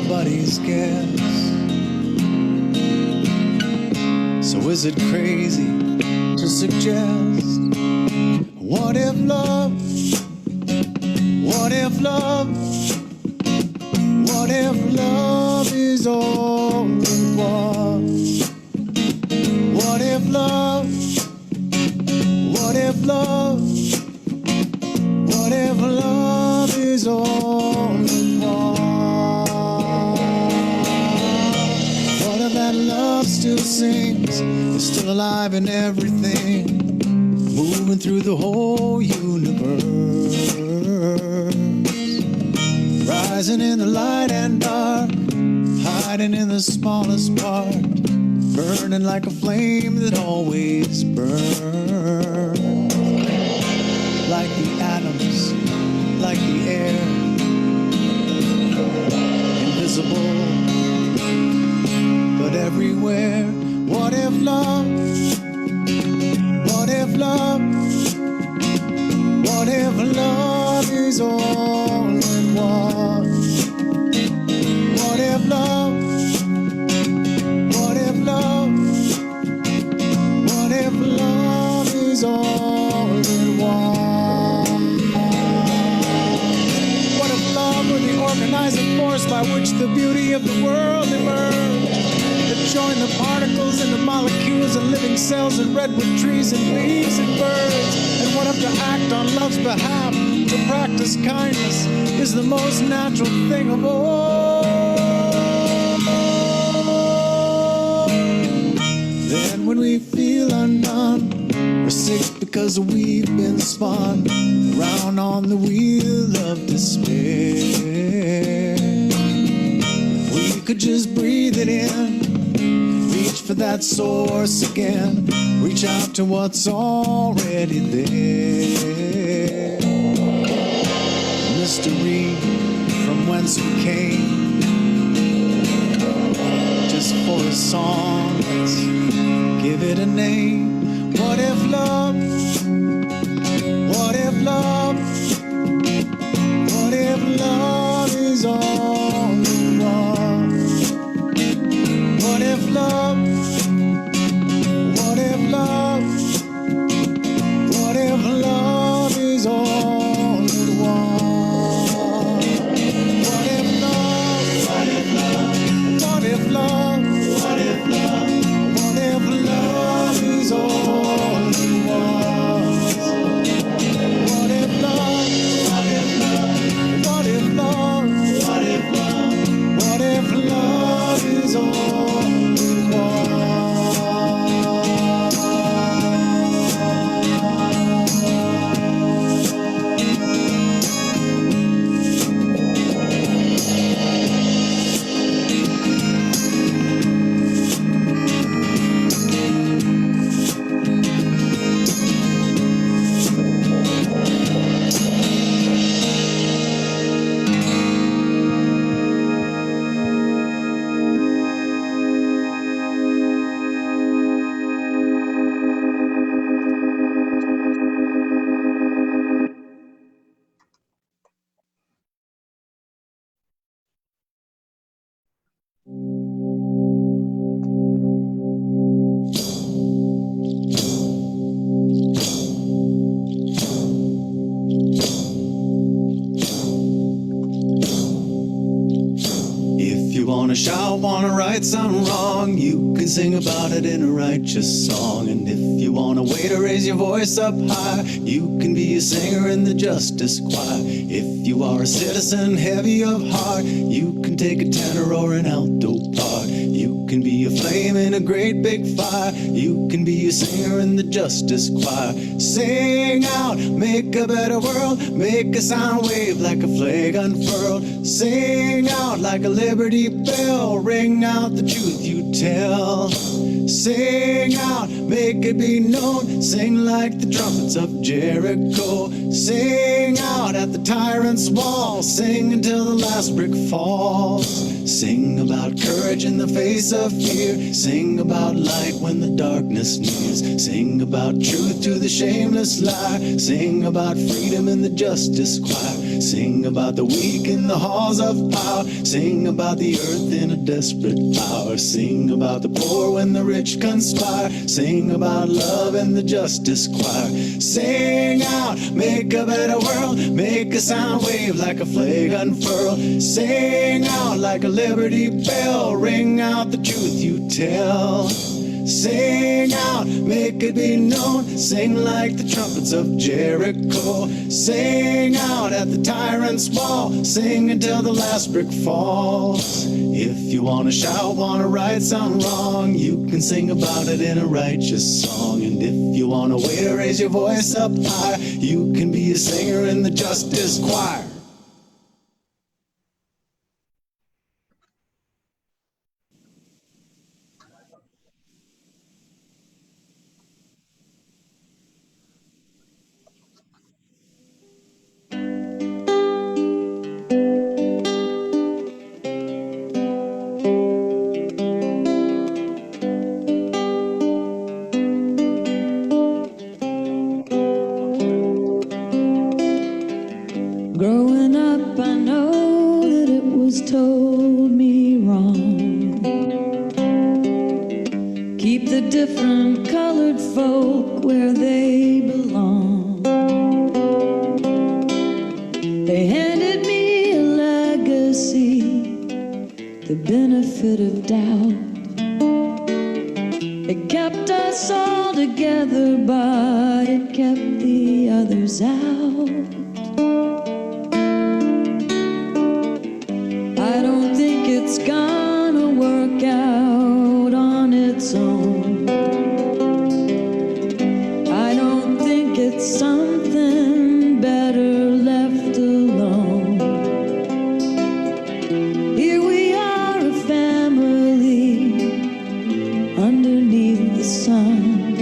anybody's guess. So is it crazy to suggest, what if love, what if love, what if love is all it was? What if love, what if love, what if love is all it was? What if that love still sings, is still alive in everything, moving through the whole universe, rising in the light and dark, hiding in the smallest part, burning like a flame that always burns, like the atoms, like the air, invisible but everywhere. What if love, what if love, what if love is all it was? What if love, what if love, what if love is all it was? What if love were the organizing force by which the beauty of the world emerged, that joined the particles and the molecules and living cells and redwood trees and bees and birds? And what if to act on love's behalf, to practice kindness, is the most natural thing of all? Then when we feel undone, we're sick because we've been spun around on the wheel of despair. We could just breathe it in, reach for that source again, reach out to what's already there. Mystery from whence we came, just for a song, let's give it a name. What if love, what if love, what if love is all it was? What if love, what if love, what if love is all it was? What if love, what if love, what if love, what if love, what if love is all it was? What if love, what if love, what if love, what if love, what if love is all it was? Wanna shout, wanna right something wrong, you can sing about it in a righteous song. And if you wanna way to raise your voice up high, you can be a singer in the justice choir. If you are a citizen heavy of heart, you can take a tenor or an alto part. You can be a flame in a great big fire, you can be a singer in the justice choir. Sing out, make a better world, make a sound wave like a flag unfurled. Sing out like a liberty bell, ring out the truth you tell. Sing out, make it be known, sing like the trumpets of Jericho. Sing out at the tyrant's wall, sing until the last brick falls. Sing about courage in the face of fear. Sing about light when the darkness nears. Sing about truth to the shameless lie. Sing about freedom in the justice choir. Sing about the weak in the halls of power. Sing about the earth in a desperate hour. Sing about the poor when the rich conspire. Sing about love and the justice choir. Sing out, make a better world. Make a sound wave like a flag unfurl. Sing out like a liberty bell. Ring out the truth you tell. Sing out, make it be known. Sing like the trumpets of Jericho. Sing out at the tyrant's ball. Sing until the last brick falls. If you wanna shout, wanna right sound wrong, you can sing about it in a righteous song. And if you wanna wait or raise your voice up high, you can be a singer in the justice choir. Growing up, I know that it was told me wrong. Keep the different colored folk where they belong. They handed me a legacy, the benefit of doubt. It kept us all together, but it kept the others out. I don't think it's gonna work out on its own. I don't think it's something better left alone. Here we are, a family underneath the sun,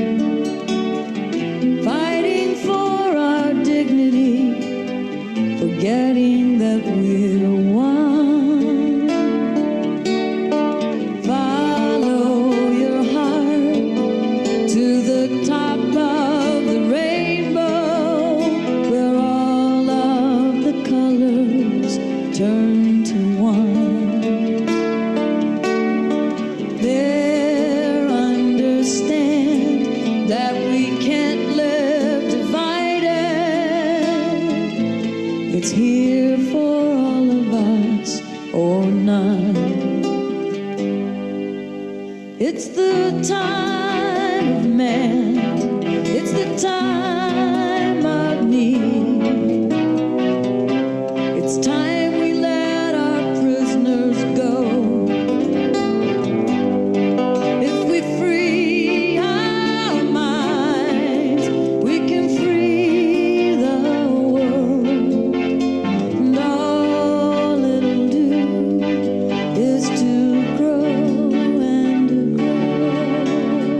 fighting for our dignity, forgetting that we're one. Turn to one. There, understand that we can't live divided. It's here for all of us or none. It's the time of man. It's the time of need. It's time to grow and to grow.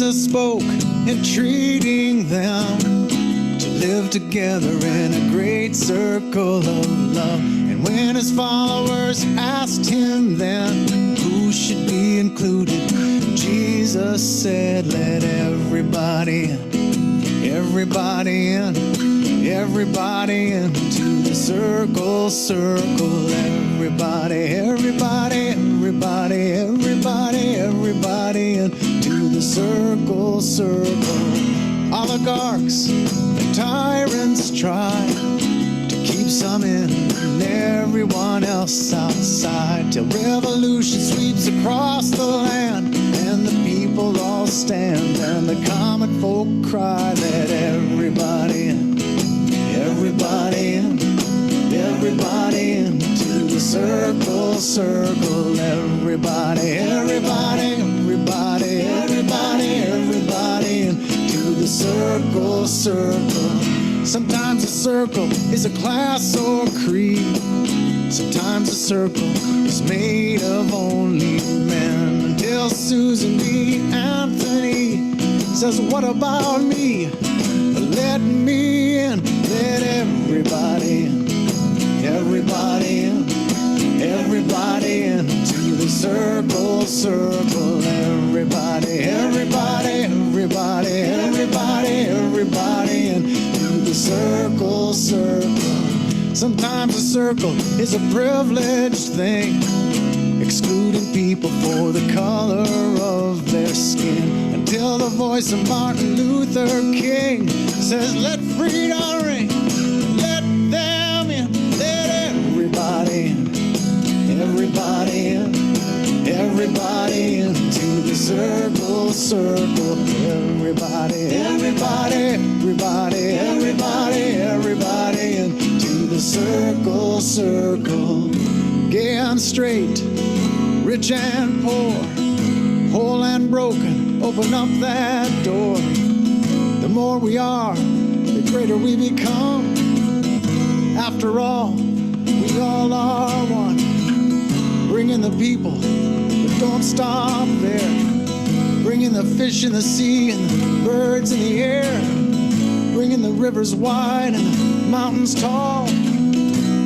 Jesus spoke, entreating them to live together in a great circle of love. And when his followers asked him then who should be included, Jesus said, let everybody in, everybody in, everybody into the circle, circle. Everybody, everybody, everybody, everybody, everybody into the circle, circle. Oligarchs and tyrants try to keep some in and everyone else outside, till revolution sweeps across the land and the people all stand and the common folk cry, let everybody in, everybody in, everybody into the circle, circle. Everybody, everybody, everybody, everybody, everybody into the circle, circle. Sometimes a circle is a class or creed. Sometimes a circle is made of only men. Until Susan B. Anthony says, what about me? Let me in, let everybody in, everybody in, everybody into the circle, circle. Everybody, everybody, everybody, everybody, everybody into the circle, circle. Sometimes a circle is a privileged thing, excluding people for the color of their skin, until the voice of Martin Luther King says, let freedom ring, let them in, let everybody in, everybody in, everybody into the circle, circle. Everybody, everybody, everybody, everybody, everybody into the circle, circle. Gay and straight, rich and poor, whole and broken, open up that door. The more we are, the greater we become. After all, we all are one. Bring in the people, but don't stop there. Bring in the fish in the sea and the birds in the air. Bring in the rivers wide and the mountains tall.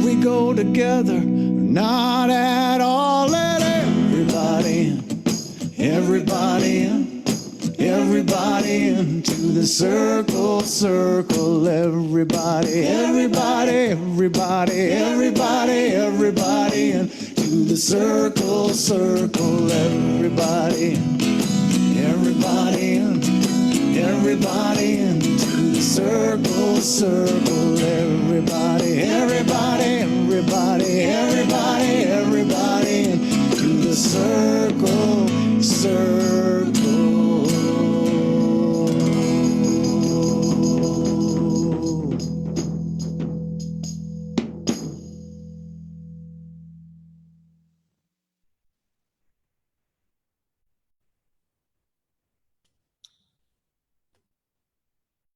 We go together, not at all. Let everybody in, everybody in, everybody into the circle, circle. Everybody, everybody, everybody, everybody, everybody into the circle, circle. Everybody, everybody in, everybody into the circle, circle. Everybody, everybody, everybody, everybody, everybody into the circle, circle.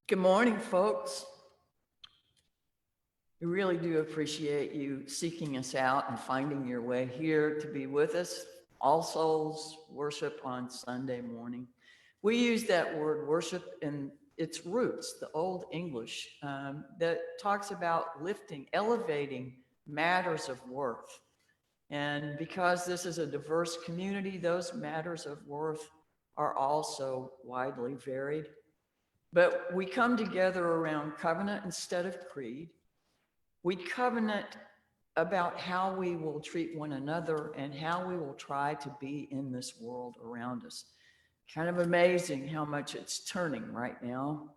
Good morning, folks. We really do appreciate you seeking us out and finding your way here to be with us. All Souls worship on Sunday morning. We use that word worship in its roots, the Old English, that talks about lifting, elevating matters of worth. And because this is a diverse community, those matters of worth are also widely varied. But we come together around covenant instead of creed. We covenant about how we will treat one another and how we will try to be in this world around us. Kind of amazing how much it's turning right now.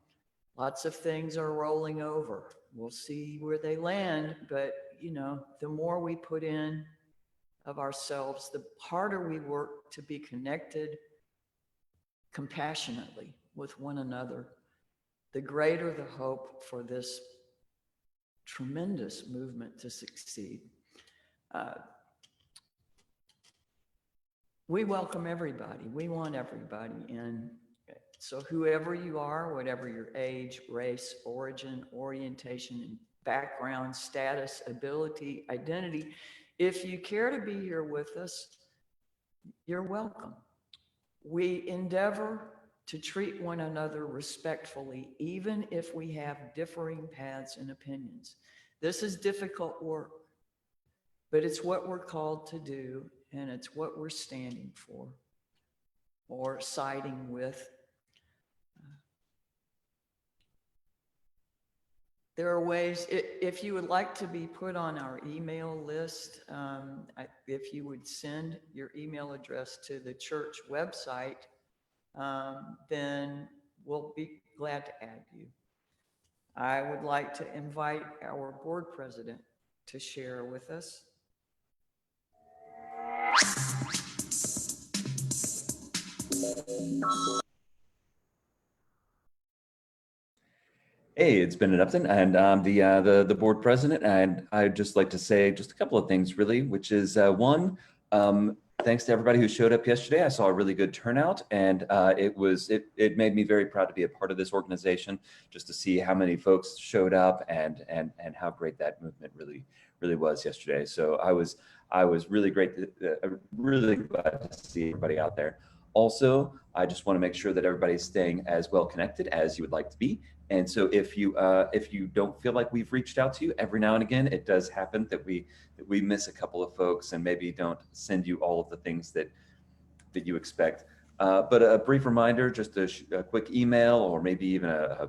Lots of things are rolling over. We'll see where they land, but you know, the more we put in of ourselves, the harder we work to be connected compassionately with one another, the greater the hope for this tremendous movement to succeed. We welcome everybody. We want everybody in. So whoever you are, whatever your age, race, origin, orientation, background, status, ability, identity, if you care to be here with us, you're welcome. We endeavor to treat one another respectfully, even if we have differing paths and opinions. This is difficult work, but it's what we're called to do, and it's what we're standing for or siding with. There are ways, if you would like to be put on our email list, if you would send your email address to the church website, then we'll be glad to add you. I would like to invite our board president to share with us. Hey, it's Ben Upton, and I'm the board president. And I'd just like to say just a couple of things, really, which is one, thanks to everybody who showed up yesterday. I saw a really good turnout, and it made me very proud to be a part of this organization, just to see how many folks showed up and how great that movement really was yesterday. So I was really really glad to see everybody out there. Also, I just want to make sure that everybody's staying as well connected as you would like to be. And so if you don't feel like we've reached out to you, every now and again, it does happen that we miss a couple of folks and maybe don't send you all of the things that you expect. But a brief reminder, just a quick email, or maybe even a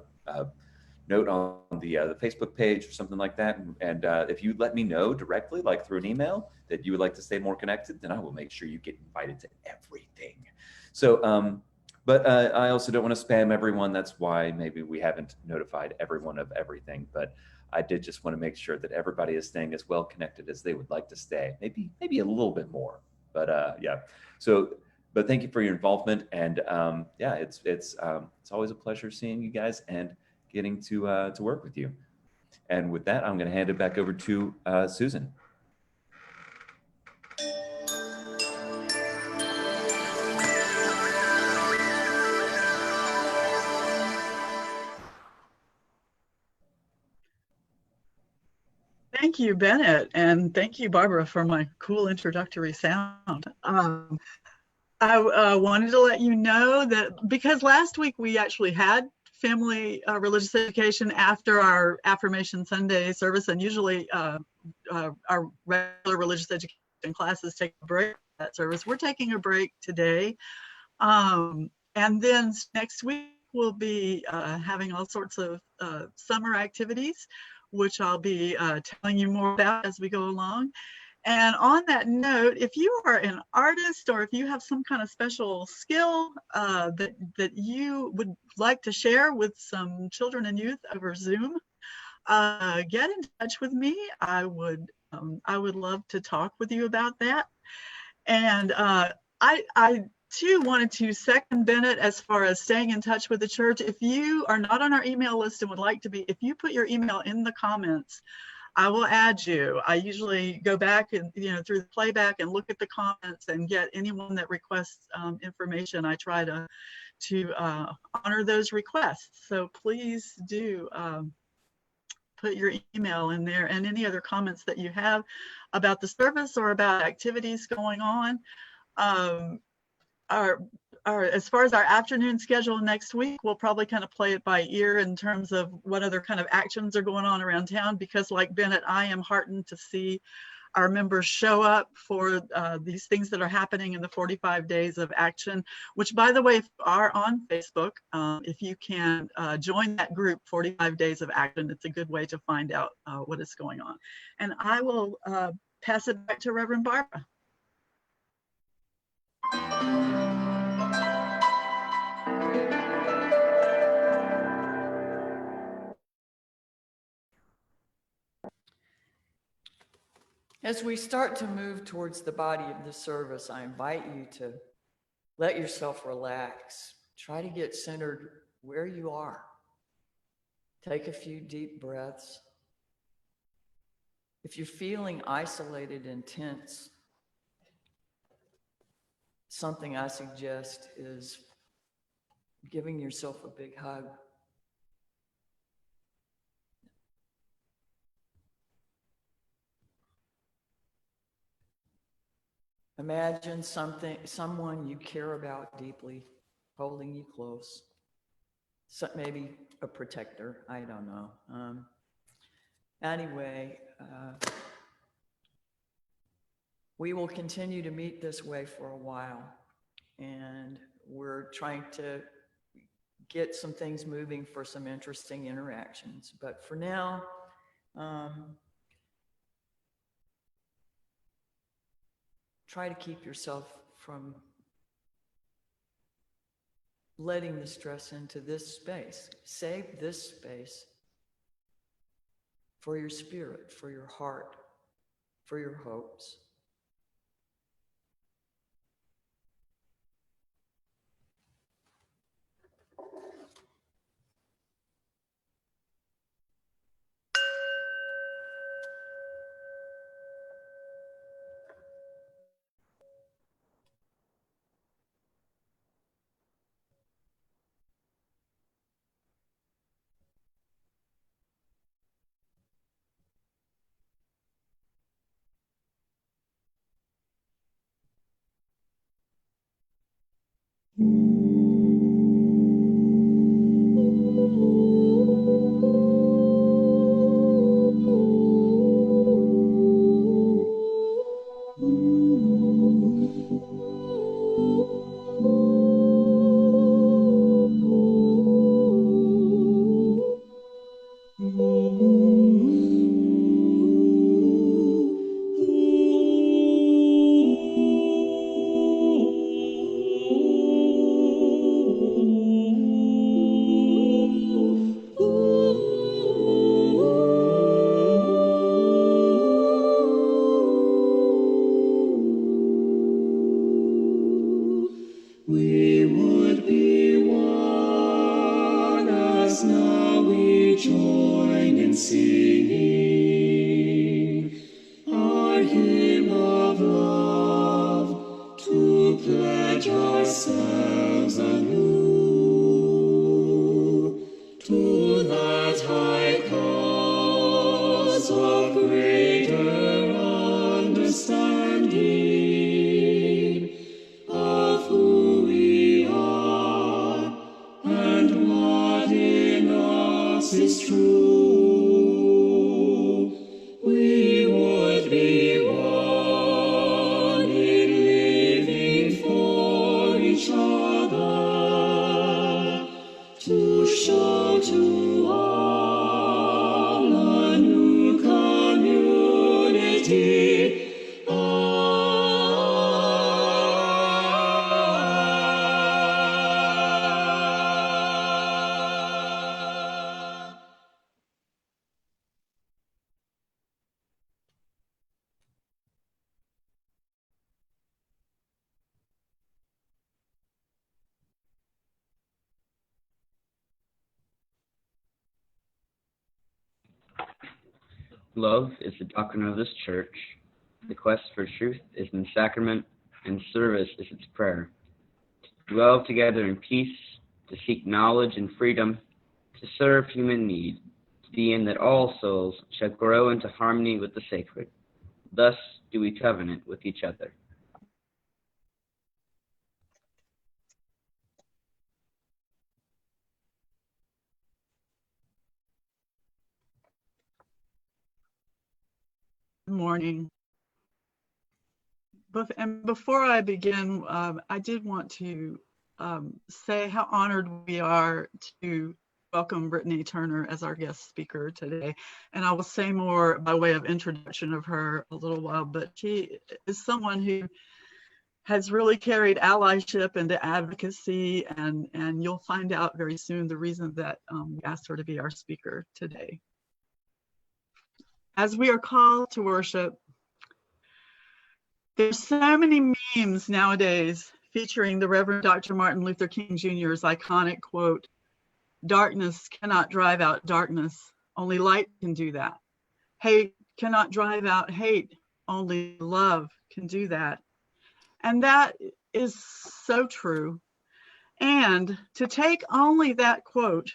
note on the Facebook page or something like that. And if you let me know directly, like through an email, that you would like to stay more connected, then I will make sure you get invited to everything. So, but I also don't want to spam everyone. That's why maybe we haven't notified everyone of everything. But I did just want to make sure that everybody is staying as well connected as they would like to stay. Maybe a little bit more. But yeah. So, but thank you for your involvement. And yeah, it's always a pleasure seeing you guys and getting to work with you. And with that, I'm going to hand it back over to Susan. Thank you, Bennett, and thank you, Barbara, for my cool introductory sound. I wanted to let you know that because last week we actually had family religious education after our Affirmation Sunday service, and usually our regular religious education classes take a break from that service. We're taking a break today, and then next week we'll be having all sorts of summer activities, which I'll be telling you more about as we go along. And on that note, if you are an artist or if you have some kind of special skill that you would like to share with some children and youth over Zoom, get in touch with me. I would love to talk with you about that. And I too wanted to second Bennett as far as staying in touch with the church. If you are not on our email list and would like to be, if you put your email in the comments, I will add you. I usually go back and through the playback and look at the comments and get anyone that requests information. I try to honor those requests. So please do put your email in there, and any other comments that you have about the service or about activities going on. As far as our afternoon schedule next week, we'll probably kind of play it by ear in terms of what other kind of actions are going on around town, because like Bennett, I am heartened to see our members show up for these things that are happening in the 45 days of action, which, by the way, if you are on Facebook, if you can join that group, 45 days of action, it's a good way to find out what is going on. And I will pass it back to Reverend Barbara. As we start to move towards the body of the service, I invite you to let yourself relax. Try to get centered where you are. Take a few deep breaths. If you're feeling isolated and tense, something I suggest is giving yourself a big hug. Imagine someone you care about deeply holding you close. So maybe a protector, I don't know. Anyway, we will continue to meet this way for a while, and we're trying to get some things moving for some interesting interactions. But for now, try to keep yourself from letting the stress into this space. Save this space for your spirit, for your heart, for your hopes. We would be one as now we join in singing our hymn of love to pledge ourselves anew to that high cause of greater understanding of who we are and what in us is true. We would be one in living for each other to show to all a new community. Love is the doctrine of this church. The quest for truth is in sacrament, and service is its prayer. To dwell together in peace, to seek knowledge and freedom, to serve human need, to the end that all souls shall grow into harmony with the sacred. Thus do we covenant with each other. Good morning. And before I begin, I did want to say how honored we are to welcome Brittany Turner as our guest speaker today. And I will say more by way of introduction of her a little while, but she is someone who has really carried allyship into advocacy, and you'll find out very soon the reason that we asked her to be our speaker today. As we are called to worship, there's so many memes nowadays featuring the Reverend Dr. Martin Luther King Jr.'s iconic quote, "Darkness cannot drive out darkness, only light can do that. Hate cannot drive out hate, only love can do that." And that is so true. And to take only that quote,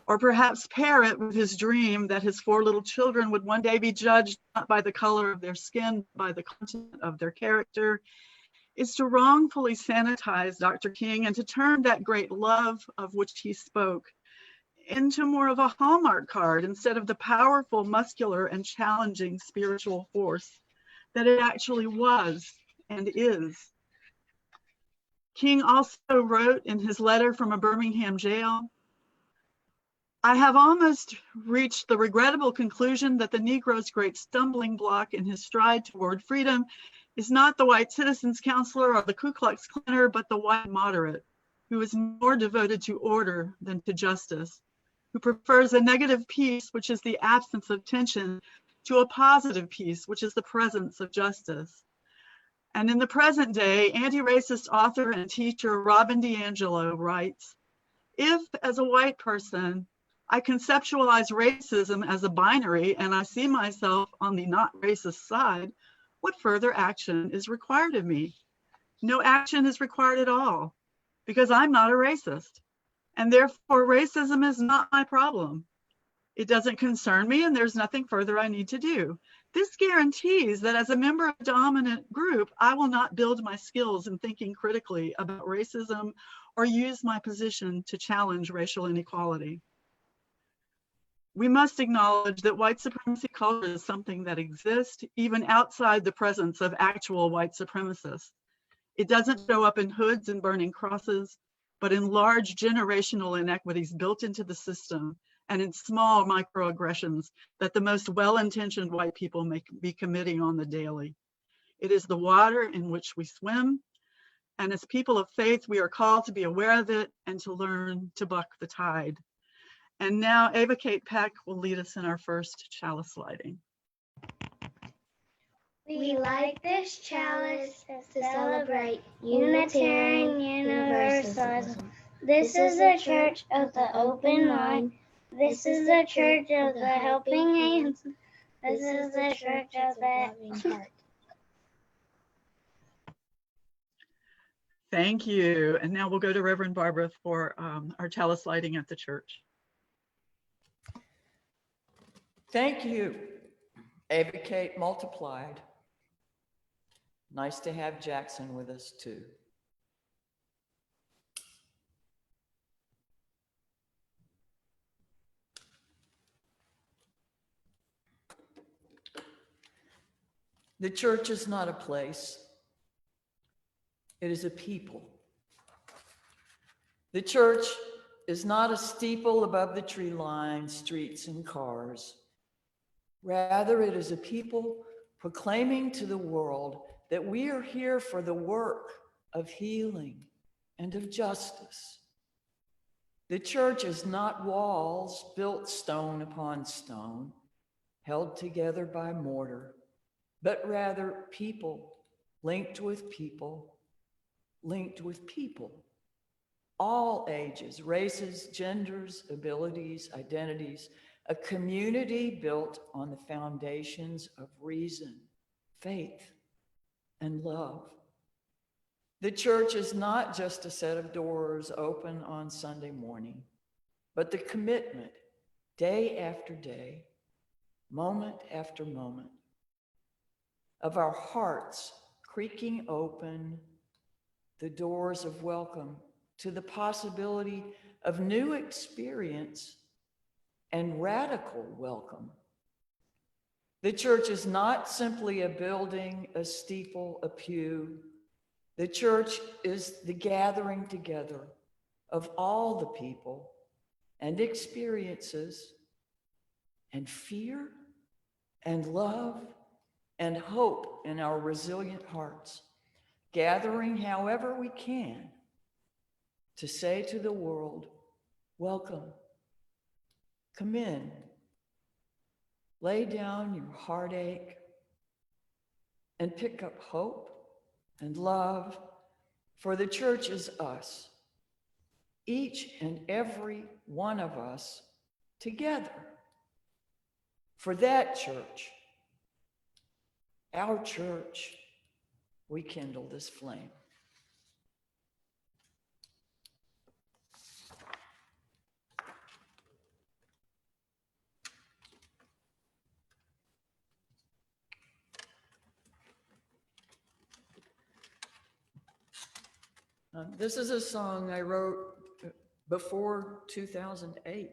or perhaps pair it with his dream that his 4 little children would one day be judged not by the color of their skin, but by the content of their character, is to wrongfully sanitize Dr. King and to turn that great love of which he spoke into more of a Hallmark card instead of the powerful, muscular, and challenging spiritual force that it actually was and is. King also wrote in his letter from a Birmingham jail, "I have almost reached the regrettable conclusion that the Negro's great stumbling block in his stride toward freedom is not the white citizens counselor or the Ku Klux Klaner, but the white moderate, who is more devoted to order than to justice, who prefers a negative peace, which is the absence of tension, to a positive peace, which is the presence of justice." And in the present day, anti-racist author and teacher Robin DiAngelo writes, "If, as a white person, I conceptualize racism as a binary and I see myself on the not racist side, what further action is required of me? No action is required at all, because I'm not a racist, and therefore racism is not my problem. It doesn't concern me, and there's nothing further I need to do. This guarantees that as a member of a dominant group, I will not build my skills in thinking critically about racism or use my position to challenge racial inequality." We must acknowledge that white supremacy culture is something that exists even outside the presence of actual white supremacists. It doesn't show up in hoods and burning crosses, but in large generational inequities built into the system and in small microaggressions that the most well-intentioned white people may be committing on the daily. It is the water in which we swim, and as people of faith, we are called to be aware of it and to learn to buck the tide. And now Ava Kate Peck will lead us in our first chalice lighting. We light this chalice to celebrate Unitarian Universalism. This is the church of the open mind. This is the church of the helping hands. This is the church of the loving heart. Thank you. And now we'll go to Reverend Barbara for our chalice lighting at the church. Thank you, Ava Kate multiplied. Nice to have Jackson with us too. The church is not a place, it is a people. The church is not a steeple above the tree line, streets and cars. Rather, it is a people proclaiming to the world that we are here for the work of healing and of justice. The church is not walls built stone upon stone, held together by mortar, but rather people linked with people, linked with people. All ages, races, genders, abilities, identities, a community built on the foundations of reason, faith, and love. The church is not just a set of doors open on Sunday morning, but the commitment, day after day, moment after moment, of our hearts creaking open the doors of welcome to the possibility of new experience and radical welcome. The church is not simply a building, a steeple, a pew. The church is the gathering together of all the people and experiences and fear and love and hope in our resilient hearts, gathering however we can to say to the world, welcome, come in, lay down your heartache and pick up hope and love, for the church is us, each and every one of us together. For that church, our church, we kindle this flame. This is a song I wrote before 2008.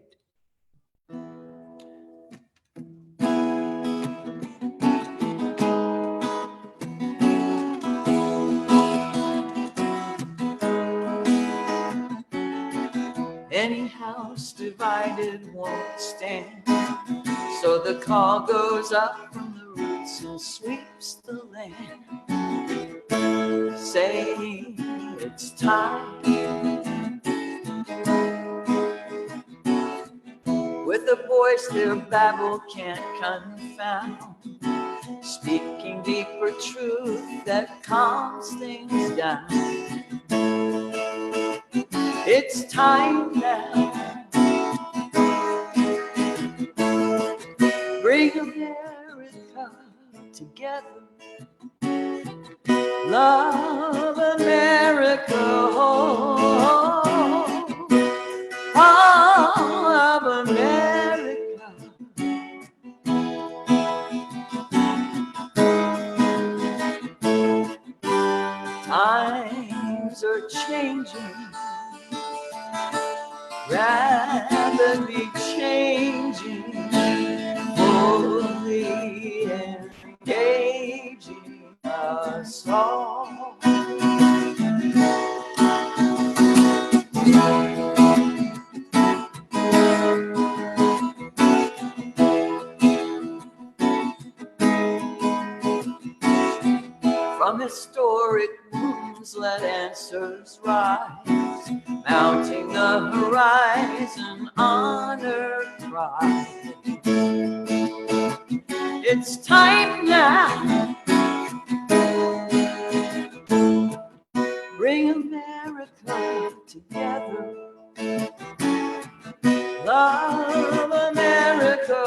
Any house divided won't stand, so the call goes up from the roots and sweeps the land, saying it's time. With a voice their babble can't confound, speaking deeper truth that calms things down. It's time now. Bring America together. Love America. Love America. Times are changing, rapidly changing, fully engaging us all. From historic wounds let answers rise, mounting the horizon, honor pride. It's time now. Bring America together. Love America.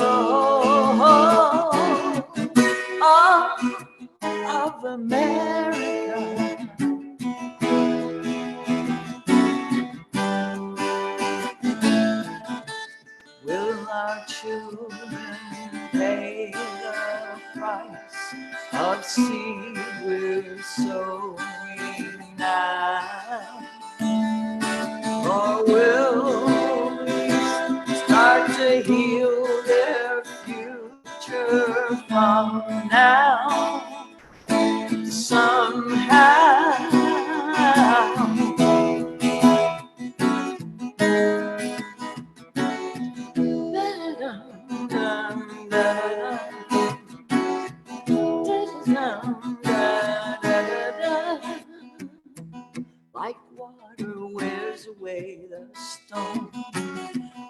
Of America. Will our children pay the price of seed we're sowing now? Or will we start to heal their future from now? Somehow. Like water wears away the stone,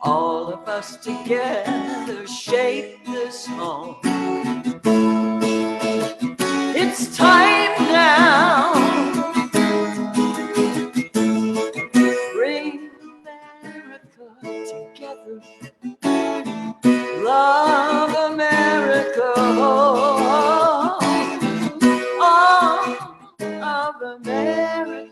all of us together shape this home. It's time now. Bring America together. Love America. All of America.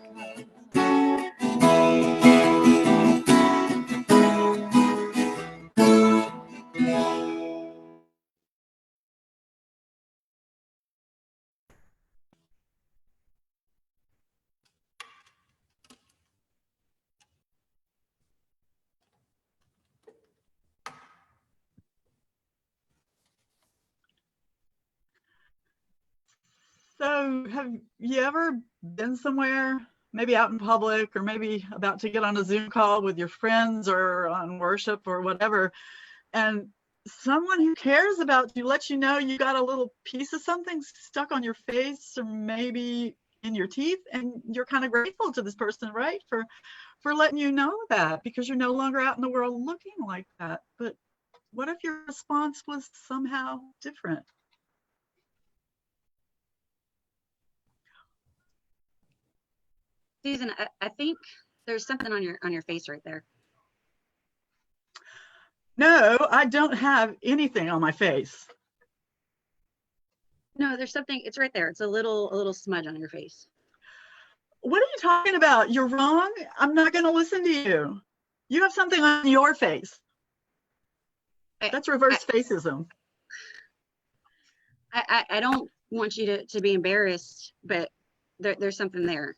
So have you ever been somewhere, maybe out in public, or maybe about to get on a Zoom call with your friends or on worship or whatever, and someone who cares about you lets you know you got a little piece of something stuck on your face or maybe in your teeth, and you're kind of grateful to this person, right? For letting you know that, because you're no longer out in the world looking like that. But what if your response was somehow different? Susan, I think there's something on your face right there. No, I don't have anything on my face. No, there's something. It's right there. It's a little smudge on your face. What are you talking about? You're wrong. I'm not going to listen to you. You have something on your face. That's reverse facism. I don't want you to be embarrassed, but there's something there.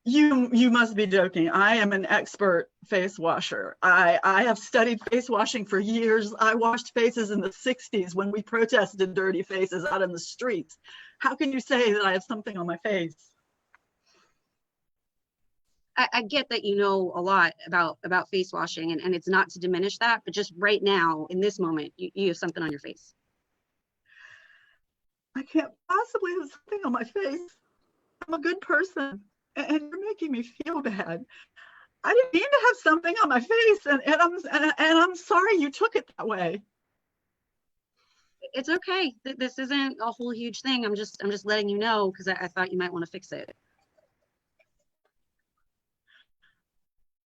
You must be joking. I am an expert face washer. I have studied face washing for years. I washed faces in the 60s when we protested dirty faces out in the streets. How can you say that I have something on my face? I get that you know a lot about face washing, and it's not to diminish that, but just right now, in this moment, you have something on your face. I can't possibly have something on my face. I'm a good person, and you're making me feel bad. I didn't mean to have something on my face, and I'm sorry you took it that way. It's okay. This isn't a whole huge thing. I'm just letting you know because I thought you might want to fix it.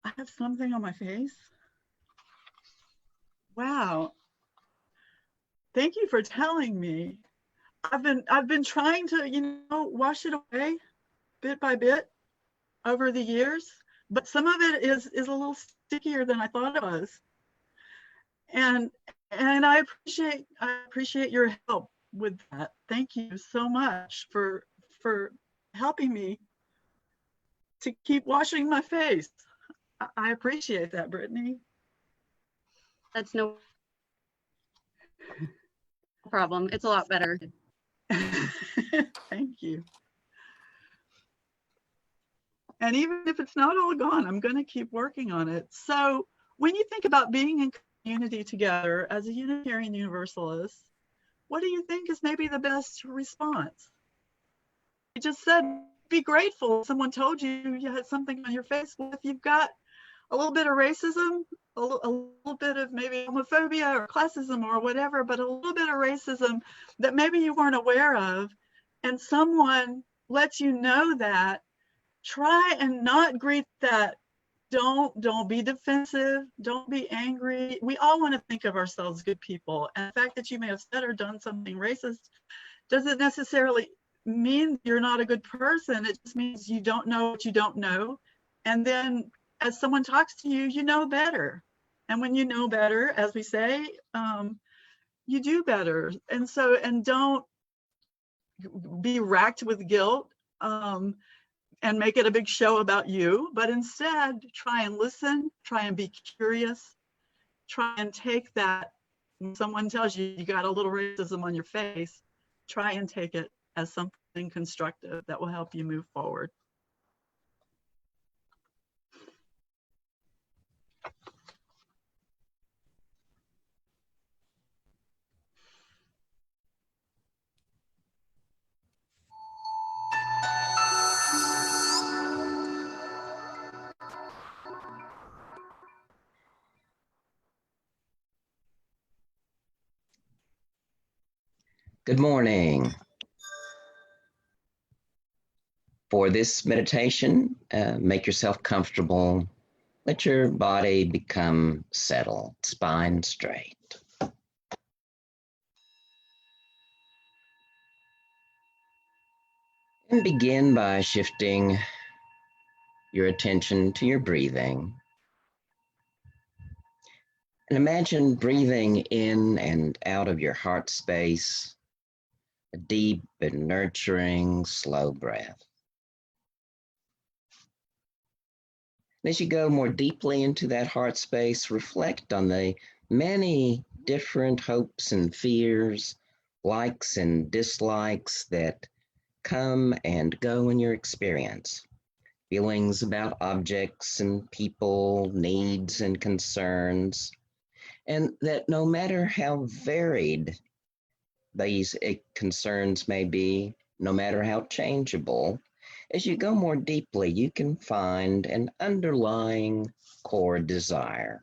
I have something on my face. Wow. Thank you for telling me. I've been trying to, wash it away bit by bit over the years, but some of it is a little stickier than I thought it was. And I appreciate your help with that. Thank you so much for helping me to keep washing my face. I appreciate that, Brittany. That's no problem. It's a lot better. Thank you. And even if it's not all gone, I'm going to keep working on it. So when you think about being in community together as a Unitarian Universalist, what do you think is maybe the best response? You just said, be grateful. Someone told you you had something on your face. Well, if you've got a little bit of racism, a little bit of maybe homophobia or classism or whatever, but a little bit of racism that maybe you weren't aware of, and someone lets you know that, try and not greet that. Don't be defensive. Don't be angry. We all want to think of ourselves good people. And the fact that you may have said or done something racist doesn't necessarily mean you're not a good person. It just means you don't know what you don't know. And then as someone talks to you, you know better. And when you know better, as we say, you do better. And don't be racked with guilt and make it a big show about you, but instead try and listen, try and be curious, try and take that. When someone tells you you got a little racism on your face, try and take it as something constructive that will help you move forward. Good morning. For this meditation, make yourself comfortable. Let your body become settled, spine straight. And begin by shifting your attention to your breathing. And imagine breathing in and out of your heart space, a deep and nurturing, slow breath. And as you go more deeply into that heart space, reflect on the many different hopes and fears, likes and dislikes that come and go in your experience. Feelings about objects and people, needs and concerns, and that no matter how varied these concerns may be, no matter how changeable, as you go more deeply, you can find an underlying core desire.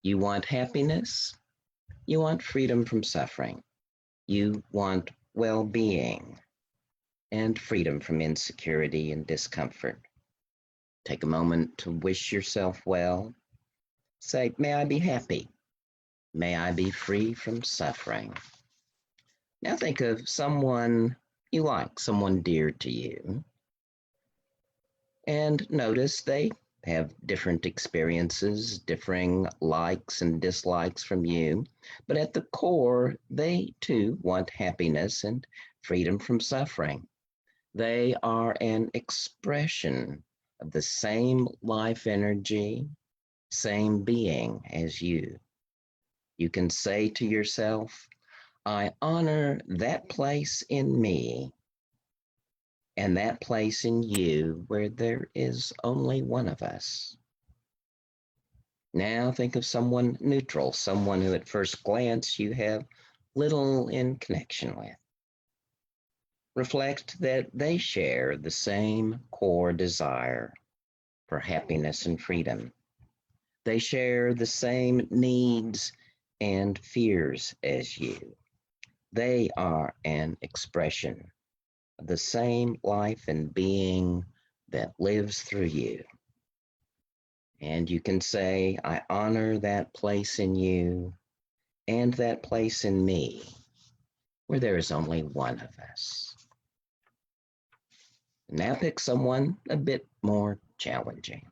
You want happiness. You want freedom from suffering. You want well-being and freedom from insecurity and discomfort. Take a moment to wish yourself well. Say, may I be happy. May I be free from suffering. Now think of someone you like, someone dear to you. And notice they have different experiences, differing likes and dislikes from you. But at the core, they too want happiness and freedom from suffering. They are an expression of the same life energy, same being as you. You can say to yourself, I honor that place in me and that place in you where there is only one of us. Now think of someone neutral, someone who at first glance you have little in connection with. Reflect that they share the same core desire for happiness and freedom. They share the same needs and fears as you. They are an expression of the same life and being that lives through you. And you can say, I honor that place in you and that place in me where there is only one of us. Now pick someone a bit more challenging,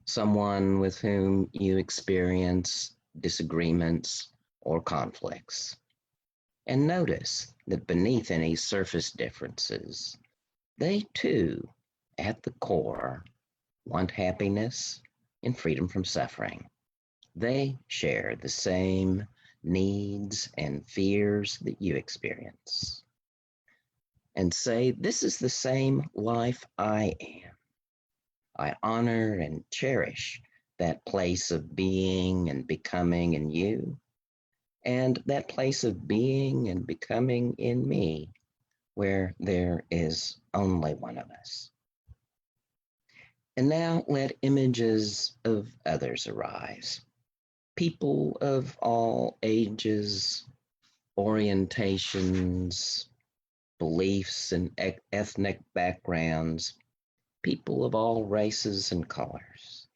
someone with whom you experience disagreements or conflicts. And notice that beneath any surface differences, they too, at the core, want happiness and freedom from suffering. They share the same needs and fears that you experience. And say, this is the same life I am. I honor and cherish that place of being and becoming in you, and that place of being and becoming in me, where there is only one of us. And now let images of others arise. People of all ages, orientations, beliefs, and ethnic backgrounds, people of all races and colors,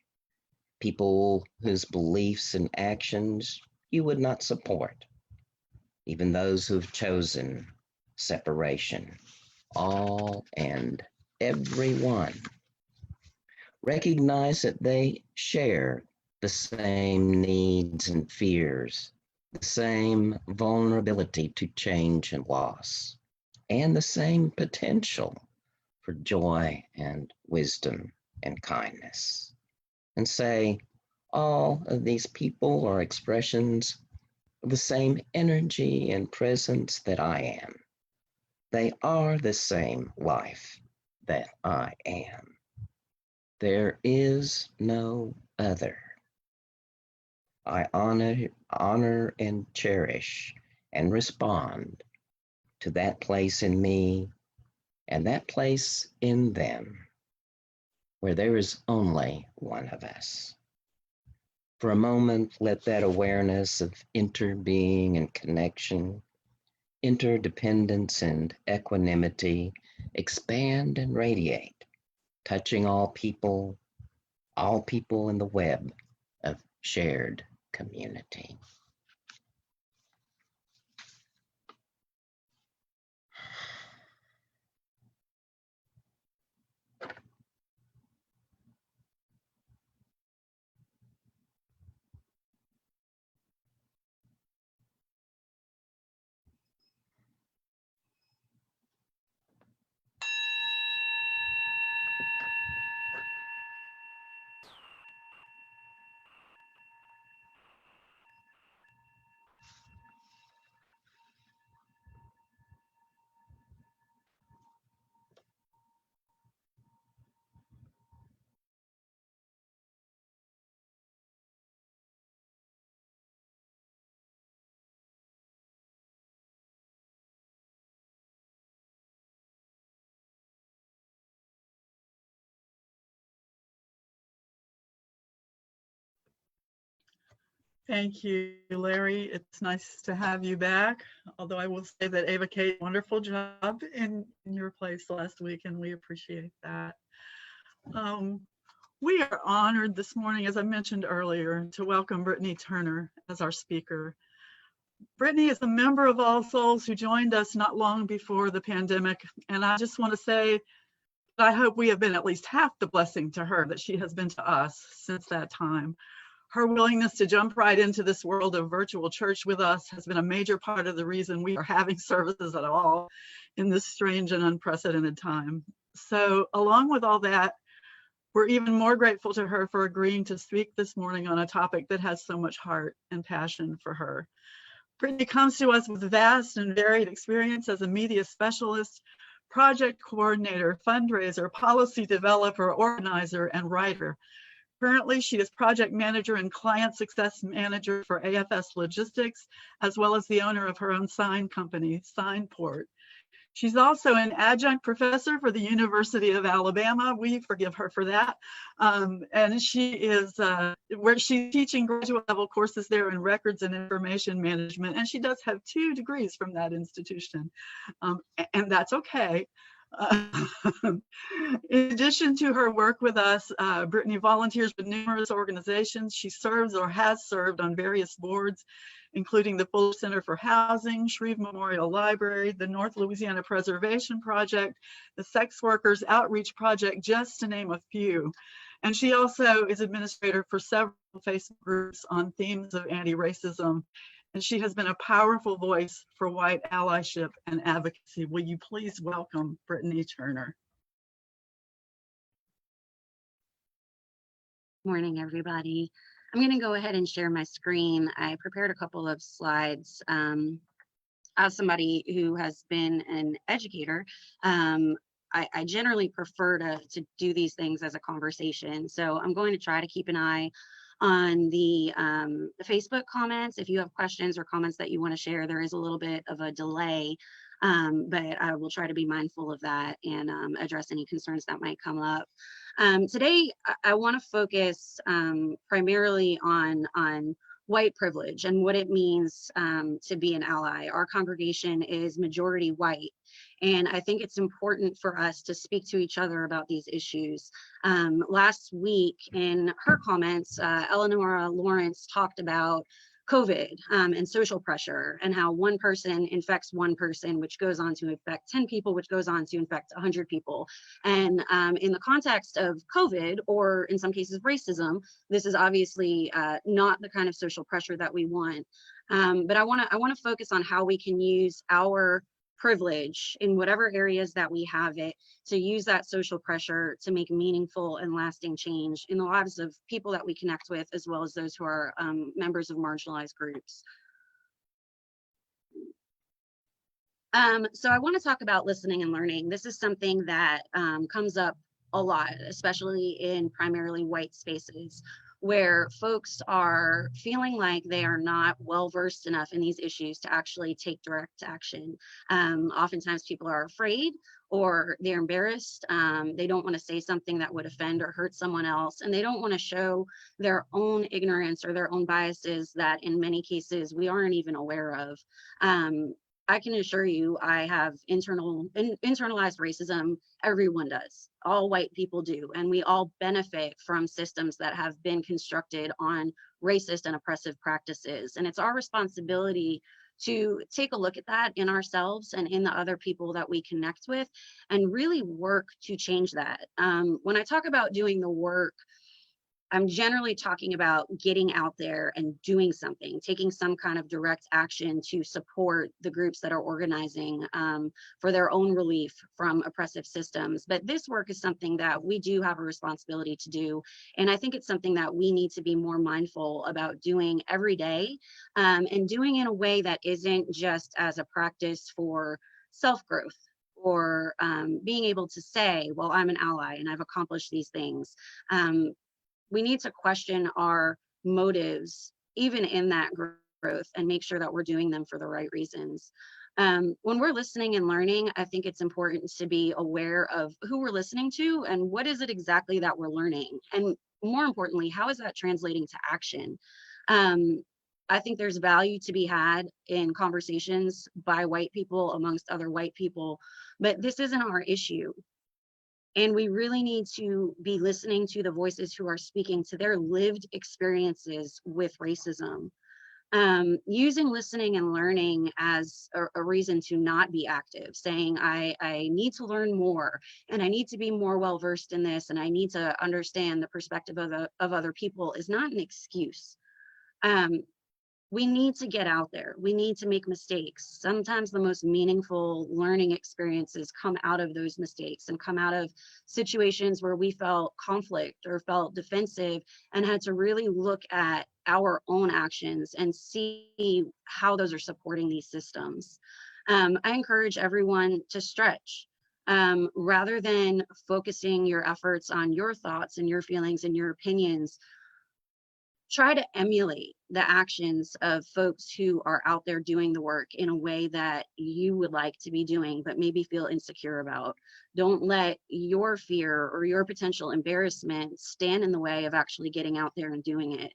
people whose beliefs and actions you would not support, even those who have chosen separation, all and everyone. Recognize that they share the same needs and fears, the same vulnerability to change and loss, and the same potential for joy and wisdom and kindness. And say, all of these people are expressions of the same energy and presence that I am. They are the same life that I am. There is no other. I honor and cherish and respond to that place in me and that place in them where there is only one of us. For a moment, let that awareness of interbeing and connection, interdependence and equanimity expand and radiate, touching all people in the web of shared community. Thank you, Larry. It's nice to have you back. Although I will say that Ava Kate, wonderful job in your place last week, and we appreciate that. We are honored this morning, as I mentioned earlier, to welcome Brittany Turner as our speaker. Brittany is a member of All Souls who joined us not long before the pandemic, and I just want to say that I hope we have been at least half the blessing to her that she has been to us since that time. Her willingness to jump right into this world of virtual church with us has been a major part of the reason we are having services at all. in this strange and unprecedented time. So along with all that, we're even more grateful to her for agreeing to speak this morning on a topic that has so much heart and passion for her. Brittany comes to us with vast and varied experience as a media specialist, project coordinator, fundraiser, policy developer, organizer, and writer. Currently, she is project manager and client success manager for AFS Logistics, as well as the owner of her own sign company, Signport. She's also an adjunct professor for the University of Alabama. We forgive her for that. And she is where she's teaching graduate level courses there in records and information management. And she does have 2 degrees from that institution. And that's okay. In addition to her work with us, Brittany volunteers with numerous organizations. She serves or has served on various boards, including the Fuller Center for Housing, Shreve Memorial Library, the North Louisiana Preservation Project, the Sex Workers Outreach Project, just to name a few. And she also is administrator for several Facebook groups on themes of anti-racism. And she has been a powerful voice for white allyship and advocacy. Will you please welcome Brittany Turner? Morning, everybody. I'm going to go ahead and share my screen. I prepared a couple of slides. As somebody who has been an educator, I generally prefer to do these things as a conversation. So I'm going to try to keep an eye on the Facebook comments. If you have questions or comments that you want to share, there is a little bit of a delay, but I will try to be mindful of that and address any concerns that might come up. Today, I want to focus primarily on white privilege and what it means to be an ally. Our congregation is majority white, and I think it's important for us to speak to each other about these issues. Last week in her comments, Eleanor Lawrence talked about COVID and social pressure and how one person infects one person, which goes on to infect 10 people, which goes on to infect 100 people. And in the context of COVID, or in some cases racism, this is obviously not the kind of social pressure that we want. But I want to focus on how we can use our privilege in whatever areas that we have it to use that social pressure to make meaningful and lasting change in the lives of people that we connect with, as well as those who are members of marginalized groups. So I want to talk about listening and learning. This is something that comes up a lot, especially in primarily white spaces, where folks are feeling like they are not well-versed enough in these issues to actually take direct action. Oftentimes people are afraid or they're embarrassed. They don't want to say something that would offend or hurt someone else, and they don't want to show their own ignorance or their own biases that in many cases we aren't even aware of. I can assure you I have internalized racism. Everyone does. All white people do. And we all benefit from systems that have been constructed on racist and oppressive practices. And it's our responsibility to take a look at that in ourselves and in the other people that we connect with and really work to change that. When I talk about doing the work, I'm generally talking about getting out there and doing something, taking some kind of direct action to support the groups that are organizing for their own relief from oppressive systems. But this work is something that we do have a responsibility to do. And I think it's something that we need to be more mindful about doing every day and doing in a way that isn't just as a practice for self-growth or being able to say, well, I'm an ally and I've accomplished these things. We need to question our motives, even in that growth, and make sure that we're doing them for the right reasons. When we're listening and learning, I think it's important to be aware of who we're listening to and what is it exactly that we're learning. And more importantly, how is that translating to action? I think there's value to be had in conversations by white people amongst other white people, but this isn't our issue. And we really need to be listening to the voices who are speaking to their lived experiences with racism. Using listening and learning as a reason to not be active, saying I need to learn more and I need to be more well-versed in this and I need to understand the perspective of other people is not an excuse. we need to get out there. We need to make mistakes. Sometimes the most meaningful learning experiences come out of those mistakes and come out of situations where we felt conflict or felt defensive and had to really look at our own actions and see how those are supporting these systems. I encourage everyone to stretch. Rather than focusing your efforts on your thoughts and your feelings and your opinions, try to emulate the actions of folks who are out there doing the work in a way that you would like to be doing, but maybe feel insecure about. Don't let your fear or your potential embarrassment stand in the way of actually getting out there and doing it.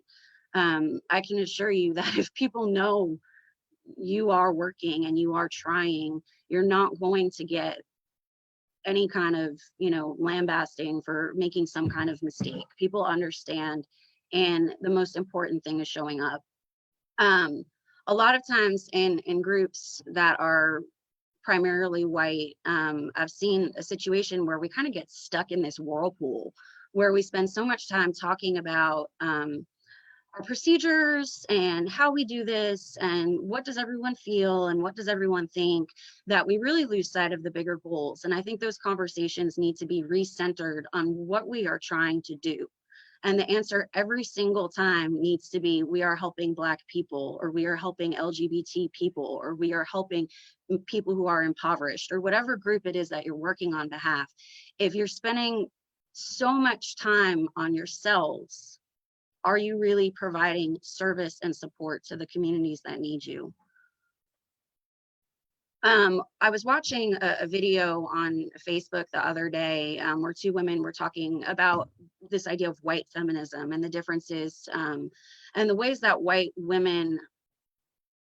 I can assure you that if people know you are working and you are trying, you're not going to get any kind of, lambasting for making some kind of mistake. People understand, and the most important thing is showing up. A lot of times in groups that are primarily white, I've seen a situation where we kind of get stuck in this whirlpool where we spend so much time talking about our procedures and how we do this and what does everyone feel and what does everyone think, that we really lose sight of the bigger goals. And I think those conversations need to be recentered on what we are trying to do. And the answer every single time needs to be, we are helping Black people, or we are helping LGBT people, or we are helping people who are impoverished, or whatever group it is that you're working on behalf. If you're spending so much time on yourselves, are you really providing service and support to the communities that need you? I was watching a video on Facebook the other day where two women were talking about this idea of white feminism and the differences and the ways that white women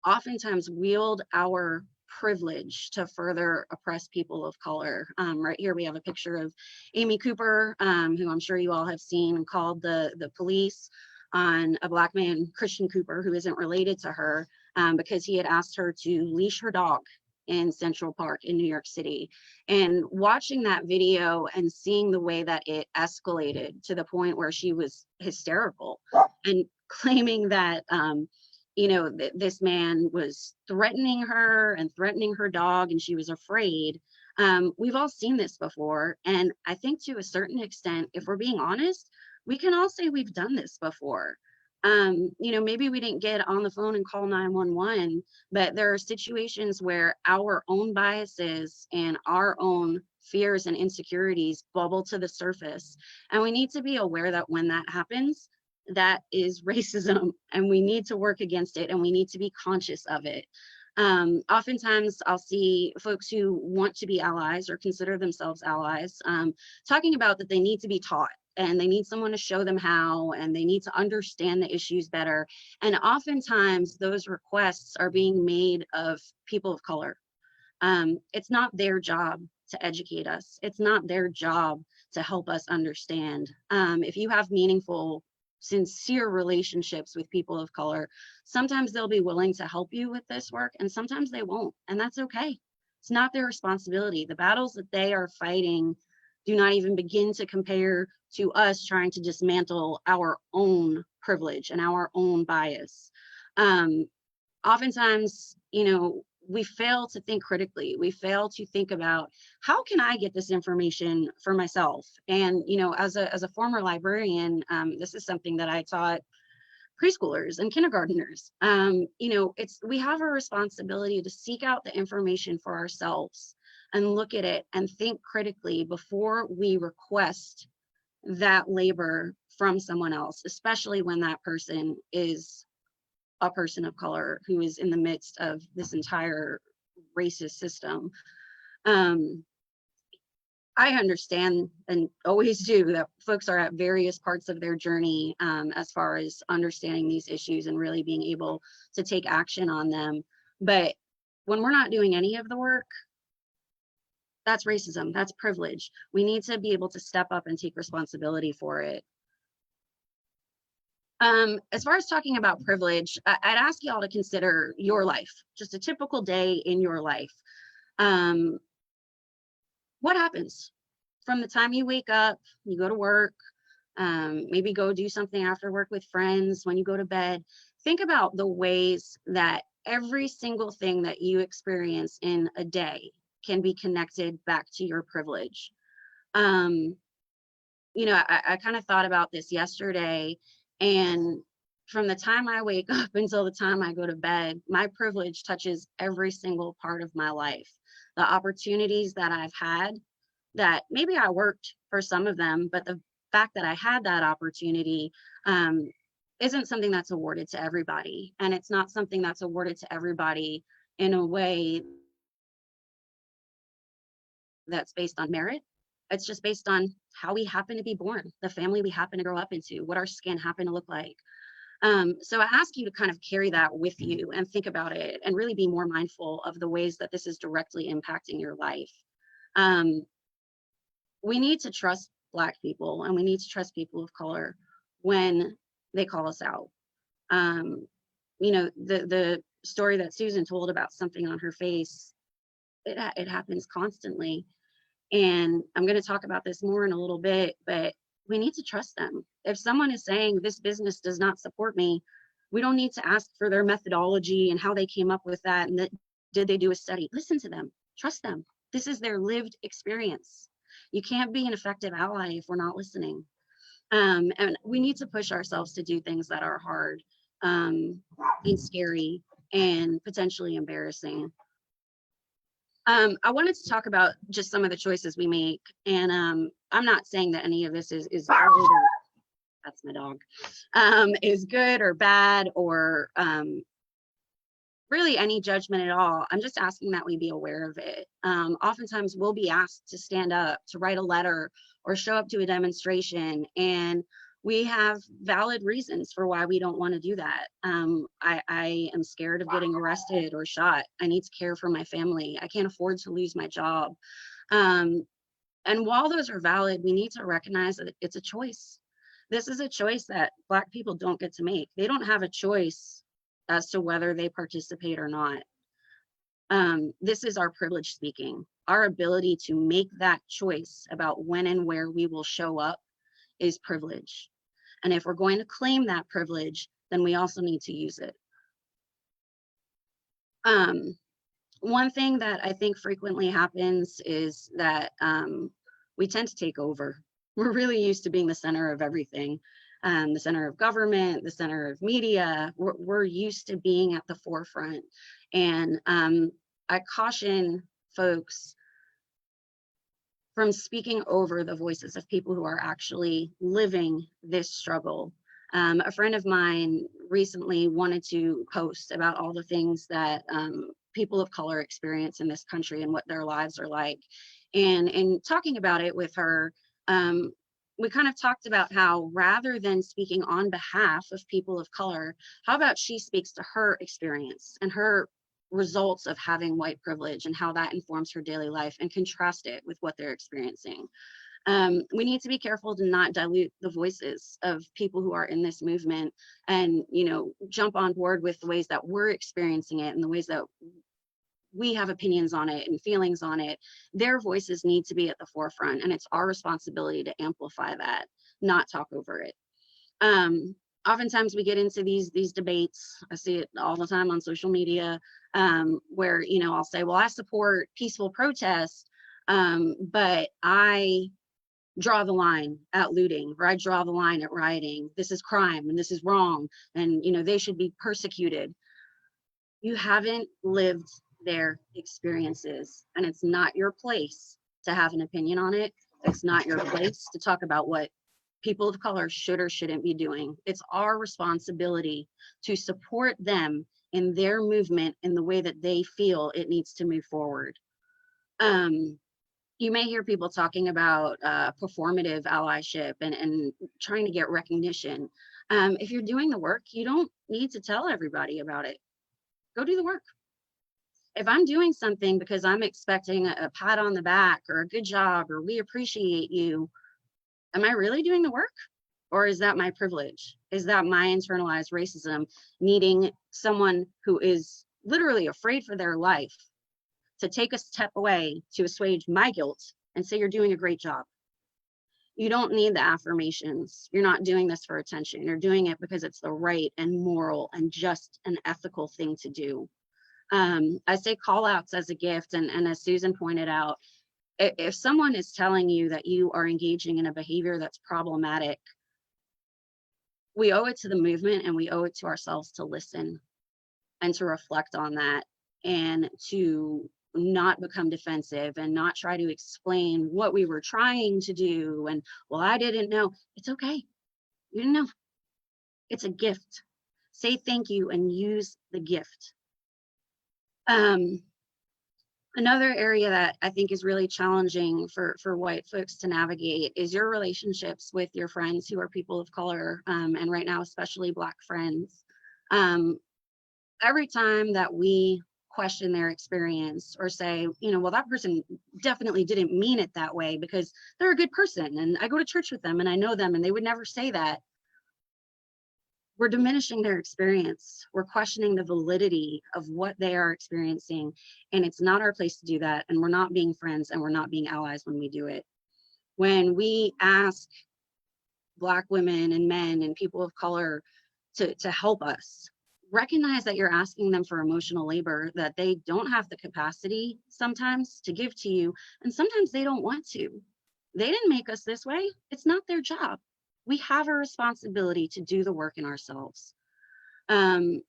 oftentimes wield our privilege to further oppress people of color. Right here we have a picture of Amy Cooper, who I'm sure you all have seen, called the police on a Black man, Christian Cooper, who isn't related to her, because he had asked her to leash her dog in Central Park in New York City. And watching that video and seeing the way that it escalated to the point where she was hysterical and claiming that this man was threatening her and threatening her dog, and she was afraid. We've all seen this before. And I think to a certain extent, if we're being honest, we can all say we've done this before. Maybe we didn't get on the phone and call 911, but there are situations where our own biases and our own fears and insecurities bubble to the surface. And we need to be aware that when that happens, that is racism, and we need to work against it, and we need to be conscious of it. Oftentimes I'll see folks who want to be allies or consider themselves allies talking about that they need to be taught and they need someone to show them how, and they need to understand the issues better. And oftentimes those requests are being made of people of color. It's not their job to educate us. It's not their job to help us understand. If you have meaningful, sincere relationships with people of color, sometimes they'll be willing to help you with this work, and sometimes they won't, and that's okay. It's not their responsibility. The battles that they are fighting do not even begin to compare to us trying to dismantle our own privilege and our own bias. Oftentimes, we fail to think critically. We fail to think about, how can I get this information for myself? And, as a former librarian, this is something that I taught preschoolers and kindergartners. We have a responsibility to seek out the information for ourselves and look at it and think critically before we request that labor from someone else, especially when that person is a person of color who is in the midst of this entire racist system. I understand and always do that folks are at various parts of their journey as far as understanding these issues and really being able to take action on them. But when we're not doing any of the work, that's racism, that's privilege. We need to be able to step up and take responsibility for it. As far as talking about privilege, I'd ask y'all to consider your life, just a typical day in your life. What happens from the time you wake up, you go to work, maybe go do something after work with friends, when you go to bed, think about the ways that every single thing that you experience in a day can be connected back to your privilege. You know, I kind of thought about this yesterday, and from the time I wake up until the time I go to bed, my privilege touches every single part of my life. The opportunities that I've had, that maybe I worked for some of them, but the fact that I had that opportunity isn't something that's awarded to everybody. And it's not something that's awarded to everybody in a way that's based on merit. It's just based on how we happen to be born, the family we happen to grow up into, what our skin happened to look like. So I ask you to kind of carry that with you and think about it and really be more mindful of the ways that this is directly impacting your life. We need to trust Black people, and we need to trust people of color when they call us out. You know, the story that Susan told about something on her face, it happens constantly. And I'm going to talk about this more in a little bit, but we need to trust them. If someone is saying this business does not support me, we don't need to ask for their methodology and how they came up with that, and did they do a study. Listen to them, trust them. This is their lived experience. You can't be an effective ally if we're not listening. And we need to push ourselves to do things that are hard and scary and potentially embarrassing. I wanted to talk about just some of the choices we make. And I'm not saying that any of this is good or, that's my dog, is good or bad or really any judgment at all. I'm just asking that we be aware of it. Oftentimes we'll be asked to stand up, to write a letter, or show up to a demonstration, and we have valid reasons for why we don't want to do that. I am scared of getting arrested or shot. I need to care for my family. I can't afford to lose my job. And while those are valid, we need to recognize that it's a choice. This is a choice that Black people don't get to make. They don't have a choice as to whether they participate or not. This is our privilege speaking. Our ability to make that choice about when and where we will show up is privilege. And if we're going to claim that privilege, then we also need to use it. One thing that I think frequently happens is that we tend to take over. We're really used to being the center of everything, the center of government, the center of media. We're used to being at the forefront. And I caution folks from speaking over the voices of people who are actually living this struggle. A friend of mine recently wanted to post about all the things that people of color experience in this country and what their lives are like. And in talking about it with her, we kind of talked about how rather than speaking on behalf of people of color, how about she speaks to her experience and her results of having white privilege and how that informs her daily life and contrast it with what they're experiencing. We need to be careful to not dilute the voices of people who are in this movement and, you know, jump on board with the ways that we're experiencing it and the ways that we have opinions on it and feelings on it. Their voices need to be at the forefront, and it's our responsibility to amplify that, not talk over it. Oftentimes we get into these debates. I see it all the time on social media, where, you know, I'll say, well, I support peaceful protest, but I draw the line at looting, or I draw the line at rioting. This is crime and this is wrong, and, you know, they should be persecuted. You haven't lived their experiences, and it's not your place to have an opinion on it. It's not your place to talk about what people of color should or shouldn't be doing. It's our responsibility to support them in their movement in the way that they feel it needs to move forward. You may hear people talking about performative allyship and trying to get recognition. If you're doing the work, you don't need to tell everybody about it. Go do the work. If I'm doing something because I'm expecting a pat on the back or a good job or we appreciate you, am I really doing the work? Or is that my privilege? Is that my internalized racism needing someone who is literally afraid for their life to take a step away to assuage my guilt and say you're doing a great job? You don't need the affirmations. You're not doing this for attention. You're doing it because it's the right and moral and just an ethical thing to do. I say call outs as a gift. And as Susan pointed out, if someone is telling you that you are engaging in a behavior that's problematic, we owe it to the movement and we owe it to ourselves to listen and to reflect on that and to not become defensive and not try to explain what we were trying to do. And well, I didn't know. It's okay. You didn't know. It's a gift. Say thank you and use the gift. Another area that I think is really challenging for white folks to navigate is your relationships with your friends who are people of color, and right now, especially Black friends. Every time that we question their experience or say, you know, well, that person definitely didn't mean it that way because they're a good person and I go to church with them and I know them and they would never say that. We're diminishing their experience. We're questioning the validity of what they are experiencing. And it's not our place to do that. And we're not being friends and we're not being allies when we do it. When we ask Black women and men and people of color to help us, recognize that you're asking them for emotional labor that they don't have the capacity sometimes to give to you. And sometimes they don't want to. They didn't make us this way. It's not their job. We have a responsibility to do the work in ourselves. One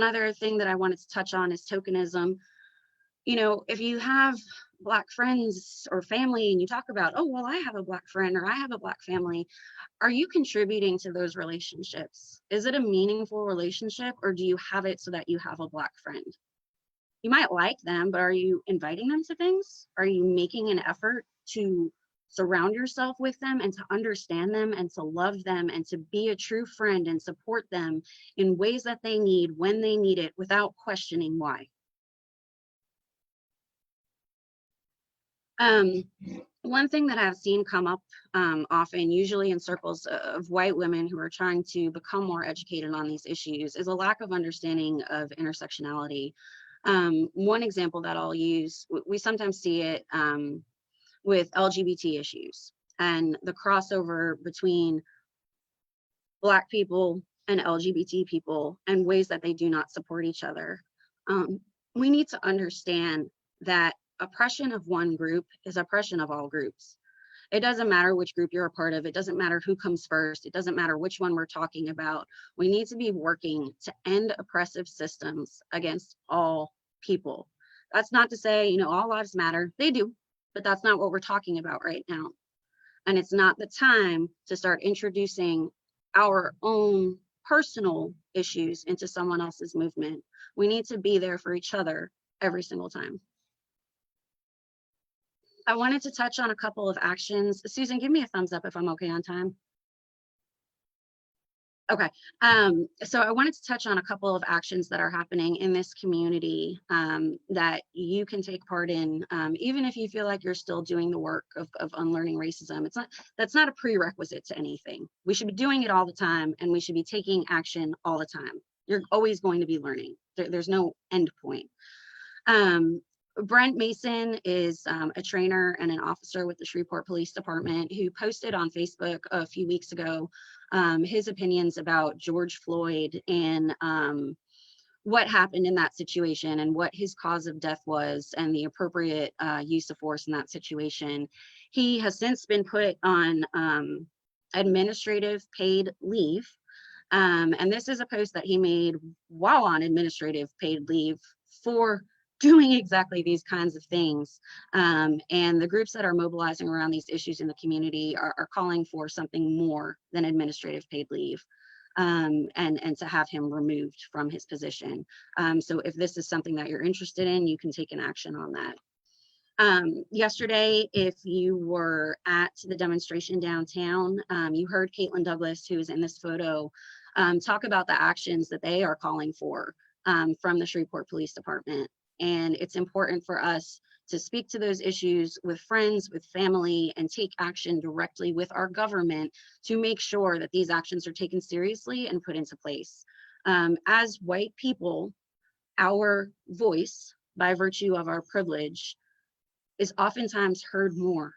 other thing that I wanted to touch on is tokenism. You know, if you have Black friends or family and you talk about, oh, well, I have a Black friend or I have a Black family, are you contributing to those relationships? Is it a meaningful relationship or do you have it so that you have a Black friend? You might like them, but are you inviting them to things? Are you making an effort to surround yourself with them and to understand them and to love them and to be a true friend and support them in ways that they need when they need it without questioning why? One thing that I've seen come up often, usually in circles of white women who are trying to become more educated on these issues, is a lack of understanding of intersectionality. One example that I'll use, we sometimes see it with LGBT issues and the crossover between Black people and LGBT people and ways that they do not support each other. We need to understand that oppression of one group is oppression of all groups. It doesn't matter which group you're a part of. It doesn't matter who comes first. It doesn't matter which one we're talking about. We need to be working to end oppressive systems against all people. That's not to say, you know, all lives matter. They do, but that's not what we're talking about right now. And it's not the time to start introducing our own personal issues into someone else's movement. We need to be there for each other every single time. I wanted to touch on a couple of actions. Susan, give me a thumbs up if I'm okay on time. Okay, so I wanted to touch on a couple of actions that are happening in this community that you can take part in, even if you feel like you're still doing the work of unlearning racism. That's not a prerequisite to anything. We should be doing it all the time, and we should be taking action all the time. You're always going to be learning. There's no end point. Brent Mason is a trainer and an officer with the Shreveport Police Department who posted on Facebook a few weeks ago his opinions about George Floyd and what happened in that situation and what his cause of death was and the appropriate use of force in that situation. He has since been put on administrative paid leave. And this is a post that he made while on administrative paid leave for doing exactly these kinds of things. And the groups that are mobilizing around these issues in the community are calling for something more than administrative paid leave and to have him removed from his position. So if this is something that you're interested in, you can take an action on that. Yesterday, if you were at the demonstration downtown, you heard Caitlin Douglas, who is in this photo, talk about the actions that they are calling for from the Shreveport Police Department. And it's important for us to speak to those issues with friends, with family, and take action directly with our government to make sure that these actions are taken seriously and put into place. As white people, our voice, by virtue of our privilege, is oftentimes heard more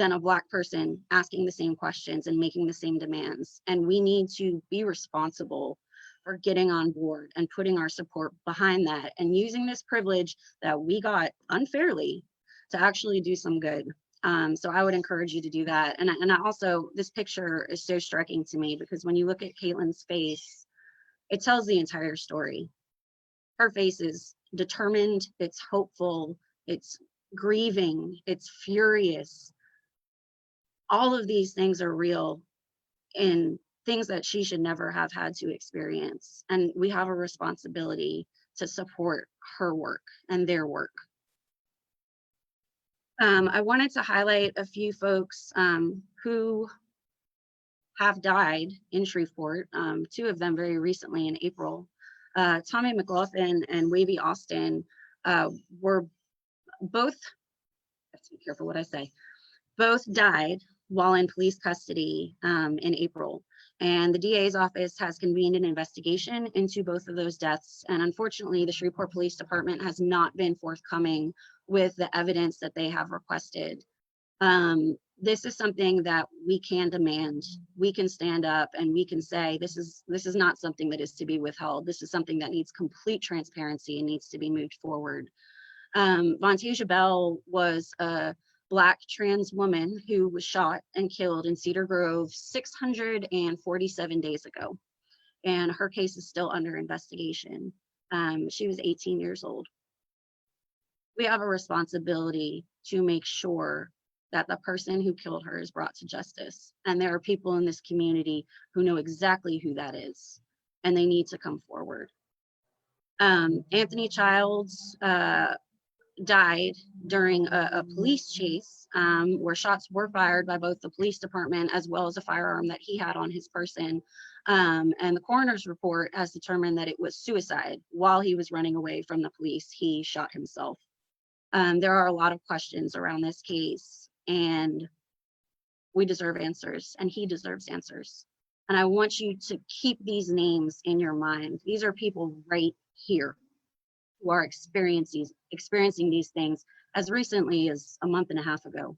than a Black person asking the same questions and making the same demands. And we need to be responsible for getting on board and putting our support behind that and using this privilege that we got unfairly to actually do some good. So I would encourage you to do that. And I also, this picture is so striking to me because when you look at Caitlin's face, it tells the entire story. Her face is determined, it's hopeful, it's grieving, it's furious. All of these things are real and things that she should never have had to experience. And we have a responsibility to support her work and their work. I wanted to highlight a few folks who have died in Shreveport, two of them very recently in April. Tommy McLaughlin and Wavy Austin were both, I have to be careful what I say, both died while in police custody in April. And the DA's office has convened an investigation into both of those deaths. And unfortunately, the Shreveport Police Department has not been forthcoming with the evidence that they have requested. This is something that we can demand. We can stand up and we can say, this is not something that is to be withheld. This is something that needs complete transparency and needs to be moved forward. Vontasia Bell was a Black trans woman who was shot and killed in Cedar Grove 647 days ago. And her case is still under investigation. She was 18 years old. We have a responsibility to make sure that the person who killed her is brought to justice. And there are people in this community who know exactly who that is, and they need to come forward. Anthony Childs died during a police chase where shots were fired by both the police department as well as a firearm that he had on his person. And the coroner's report has determined that it was suicide. While he was running away from the police, he shot himself. There are a lot of questions around this case, and we deserve answers, and he deserves answers. And I want you to keep these names in your mind. These are people right here who are experiencing these things as recently as a month and a half ago.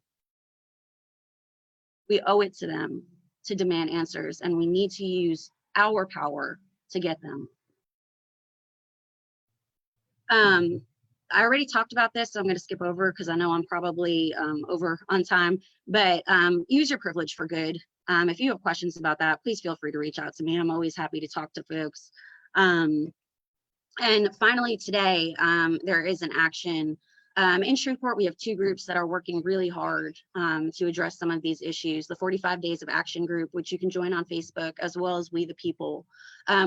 We owe it to them to demand answers, and we need to use our power to get them. I already talked about this, so I'm going to skip over because I know I'm probably over on time, but use your privilege for good. If you have questions about that, please feel free to reach out to me. I'm always happy to talk to folks. And finally today, there is an action. In Shreveport, we have two groups that are working really hard to address some of these issues. The 45 Days of Action group, which you can join on Facebook, as well as We the People.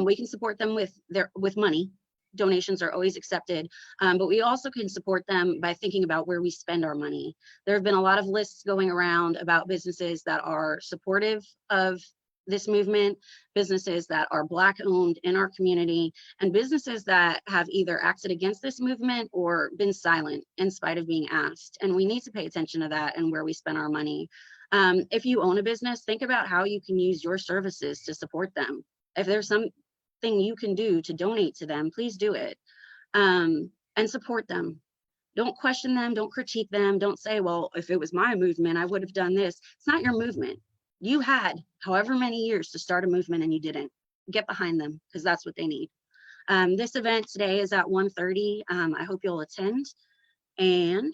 We can support them with money. Donations are always accepted, but we also can support them by thinking about where we spend our money. There have been a lot of lists going around about businesses that are supportive of this movement, businesses that are Black owned in our community, and businesses that have either acted against this movement or been silent in spite of being asked. And we need to pay attention to that and where we spend our money. If you own a business, think about how you can use your services to support them. If there's something you can do to donate to them, please do it, and support them. Don't question them, don't critique them, don't say, well, if it was my movement, I would have done this. It's not your movement. You had however many years to start a movement and you didn't. Get behind them because that's what they need. This event today is at 1:30. I hope you'll attend. And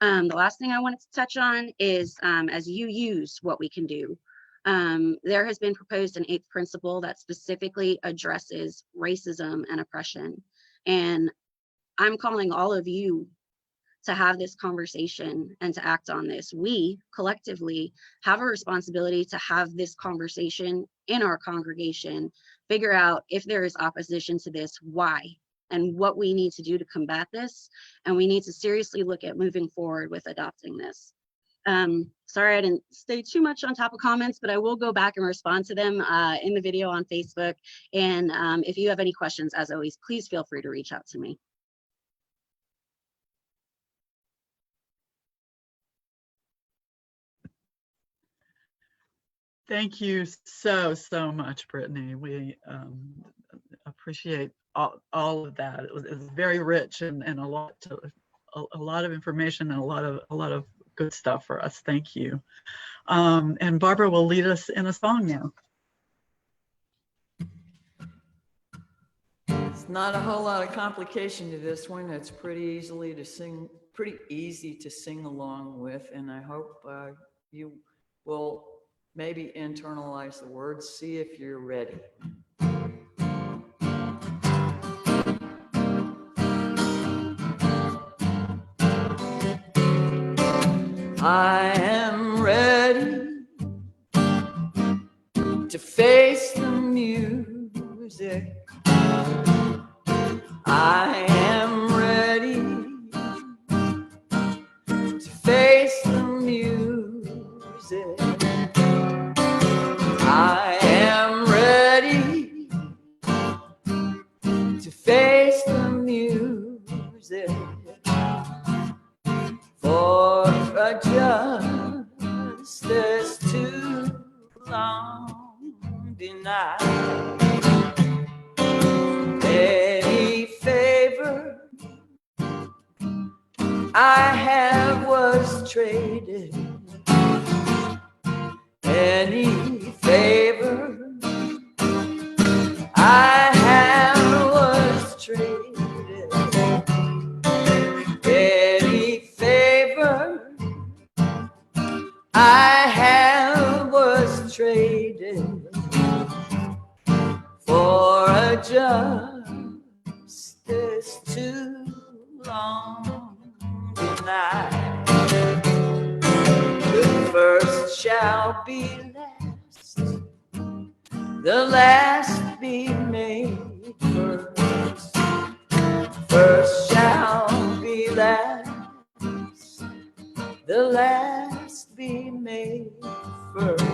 the last thing I wanted to touch on is as you use what we can do. There has been proposed an 8th principle that specifically addresses racism and oppression. And I'm calling all of you to have this conversation and to act on this. We collectively have a responsibility to have this conversation in our congregation, figure out if there is opposition to this, why, and what we need to do to combat this. And we need to seriously look at moving forward with adopting this. Sorry, I didn't stay too much on top of comments, but I will go back and respond to them in the video on Facebook. And if you have any questions, as always, please feel free to reach out to me. Thank you so much, Brittany. We appreciate all of that. It was very rich and a lot of information and a lot of good stuff for us. Thank you. And Barbara will lead us in a song now. It's not a whole lot of complication to this one. It's pretty easy to sing along with, and I hope you will maybe internalize the words, see if you're ready. I am ready to face the music. I am ready to face the music. I am ready to face the music. For a justice too long denied. Any favor I have was traded. Any favor I have was traded. Any favor I have was traded for a justice too long denied. The first shall be last, the last be made first. First shall be last, the last be made first.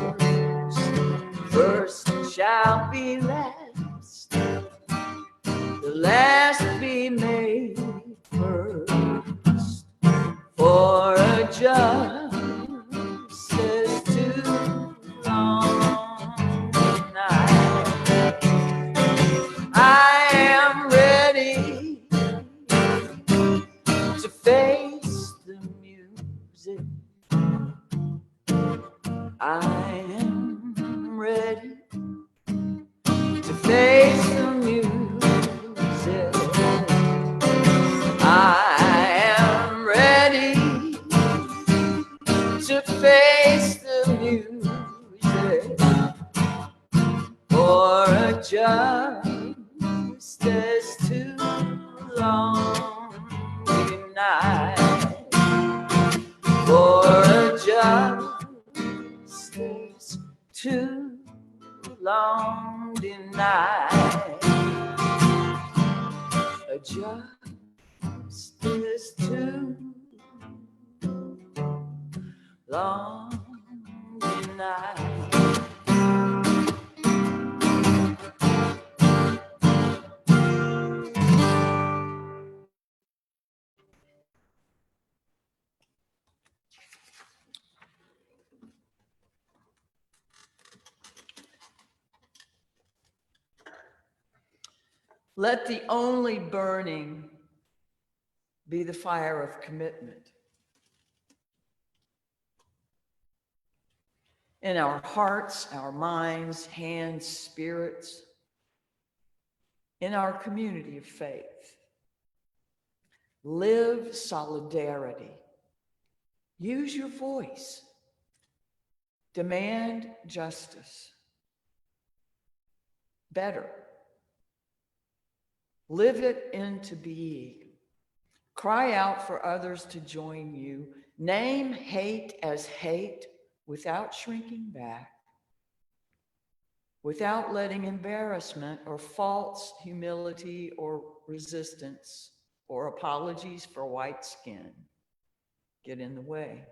First shall be last, the last be made first. For a justice too long denied. I am ready to face the music. I am ready to face the music. I am ready to face the music. For a justice too long denied. For a justice too long denied. A justice too long denied. Let the only burning be the fire of commitment. In our hearts, our minds, hands, spirits, in our community of faith. Live solidarity. Use your voice. Demand justice. Better. Live it into being. Cry out for others to join you. Name hate as hate without shrinking back, without letting embarrassment or false humility or resistance or apologies for white skin get in the way.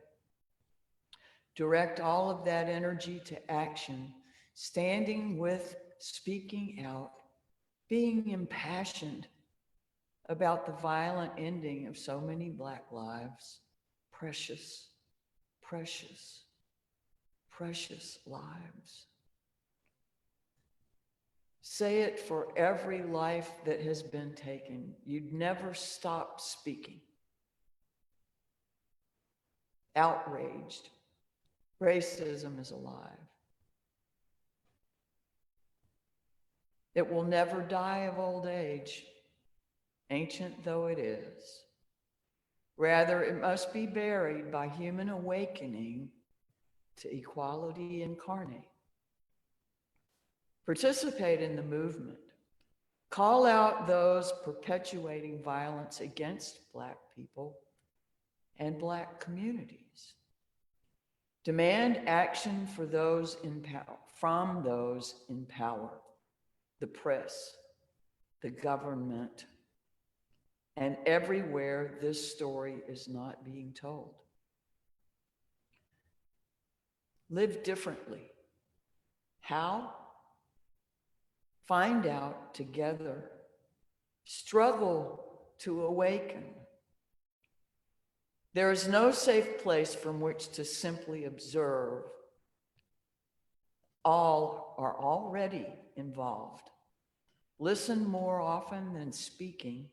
Direct all of that energy to action, standing with, speaking out, being impassioned about the violent ending of so many Black lives. Precious, precious, precious lives. Say it for every life that has been taken. You'd never stop speaking. outraged. Racism is alive. It will never die of old age, ancient though it is. Rather, it must be buried by human awakening to equality incarnate. Participate in the movement. Call out those perpetuating violence against Black people and Black communities. Demand action for those in power, from those in power, the press, the government, and everywhere this story is not being told. Live differently. How? Find out together. Struggle to awaken. There is no safe place from which to simply observe. All are already involved. Listen more often than speaking.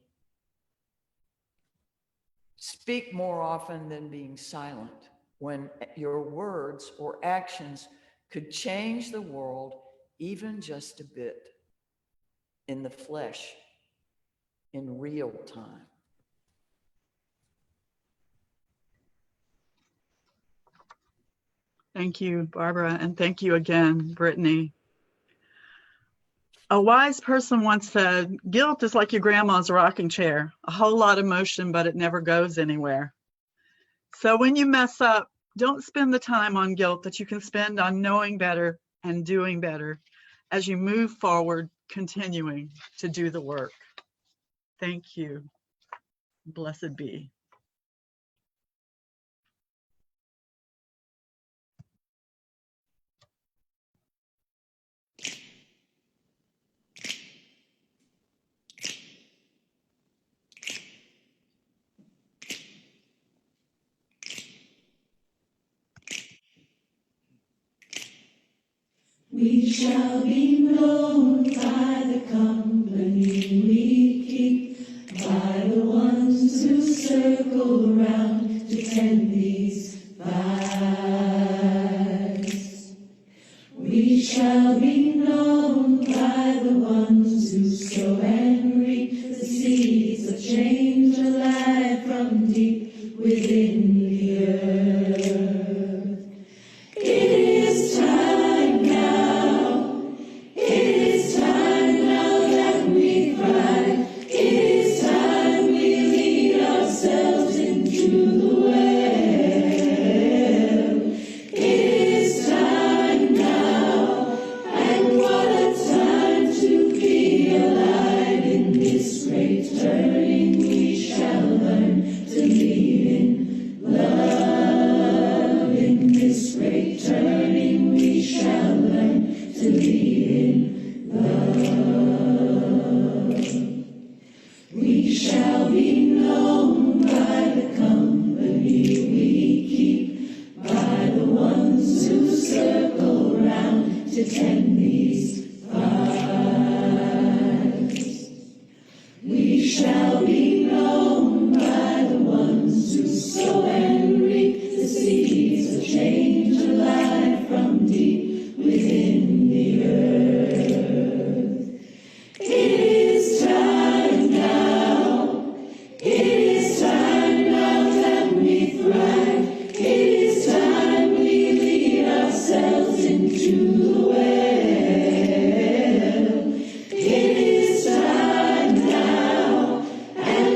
Speak more often than being silent, when your words or actions could change the world even just a bit, in the flesh, in real time. Thank you, Barbara, and thank you again, Brittany. A wise person once said, guilt is like your grandma's rocking chair, a whole lot of motion, but it never goes anywhere. So when you mess up, don't spend the time on guilt that you can spend on knowing better and doing better as you move forward, continuing to do the work. Thank you. Blessed be. We shall be known by the company we keep, by the ones who circle around to tend these vibes. We shall be known by the ones who sow and reap the seeds of change alive from deep within the earth. It is time now. It is time now that we thrive. It is time we lead ourselves into the well. It is time now, and what a time to be alive in this great turning. We shall learn to lead in love. In this great turning, we shall learn to lead in love. We shall be known by the company we keep, by the ones who circle round to tend these vibes. We shall be known by the ones who sow and reap the seeds of change alive from deep within the earth. It is time now. It is time now that we thrive. It is time we lead ourselves into the well. It is time now, and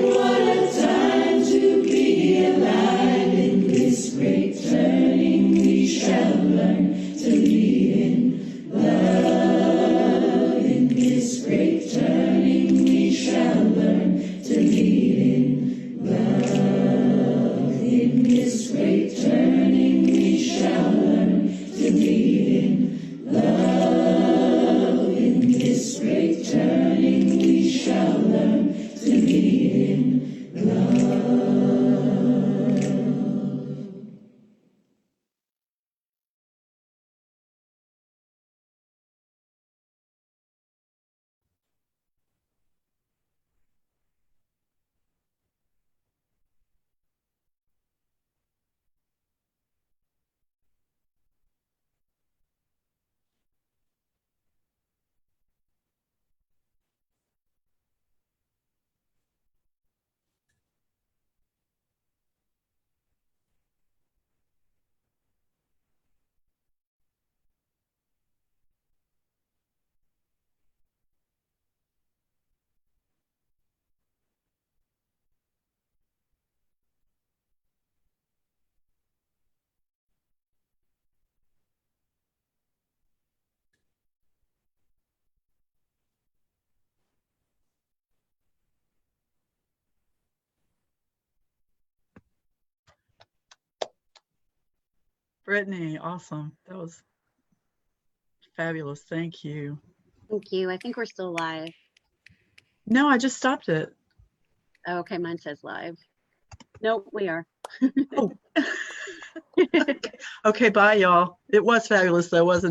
Brittany, awesome. That was fabulous. Thank you. Thank you. I think we're still live. No, I just stopped it. Oh, okay, mine says live. Nope, we are. Oh. Okay, bye, y'all. It was fabulous, though, wasn't it?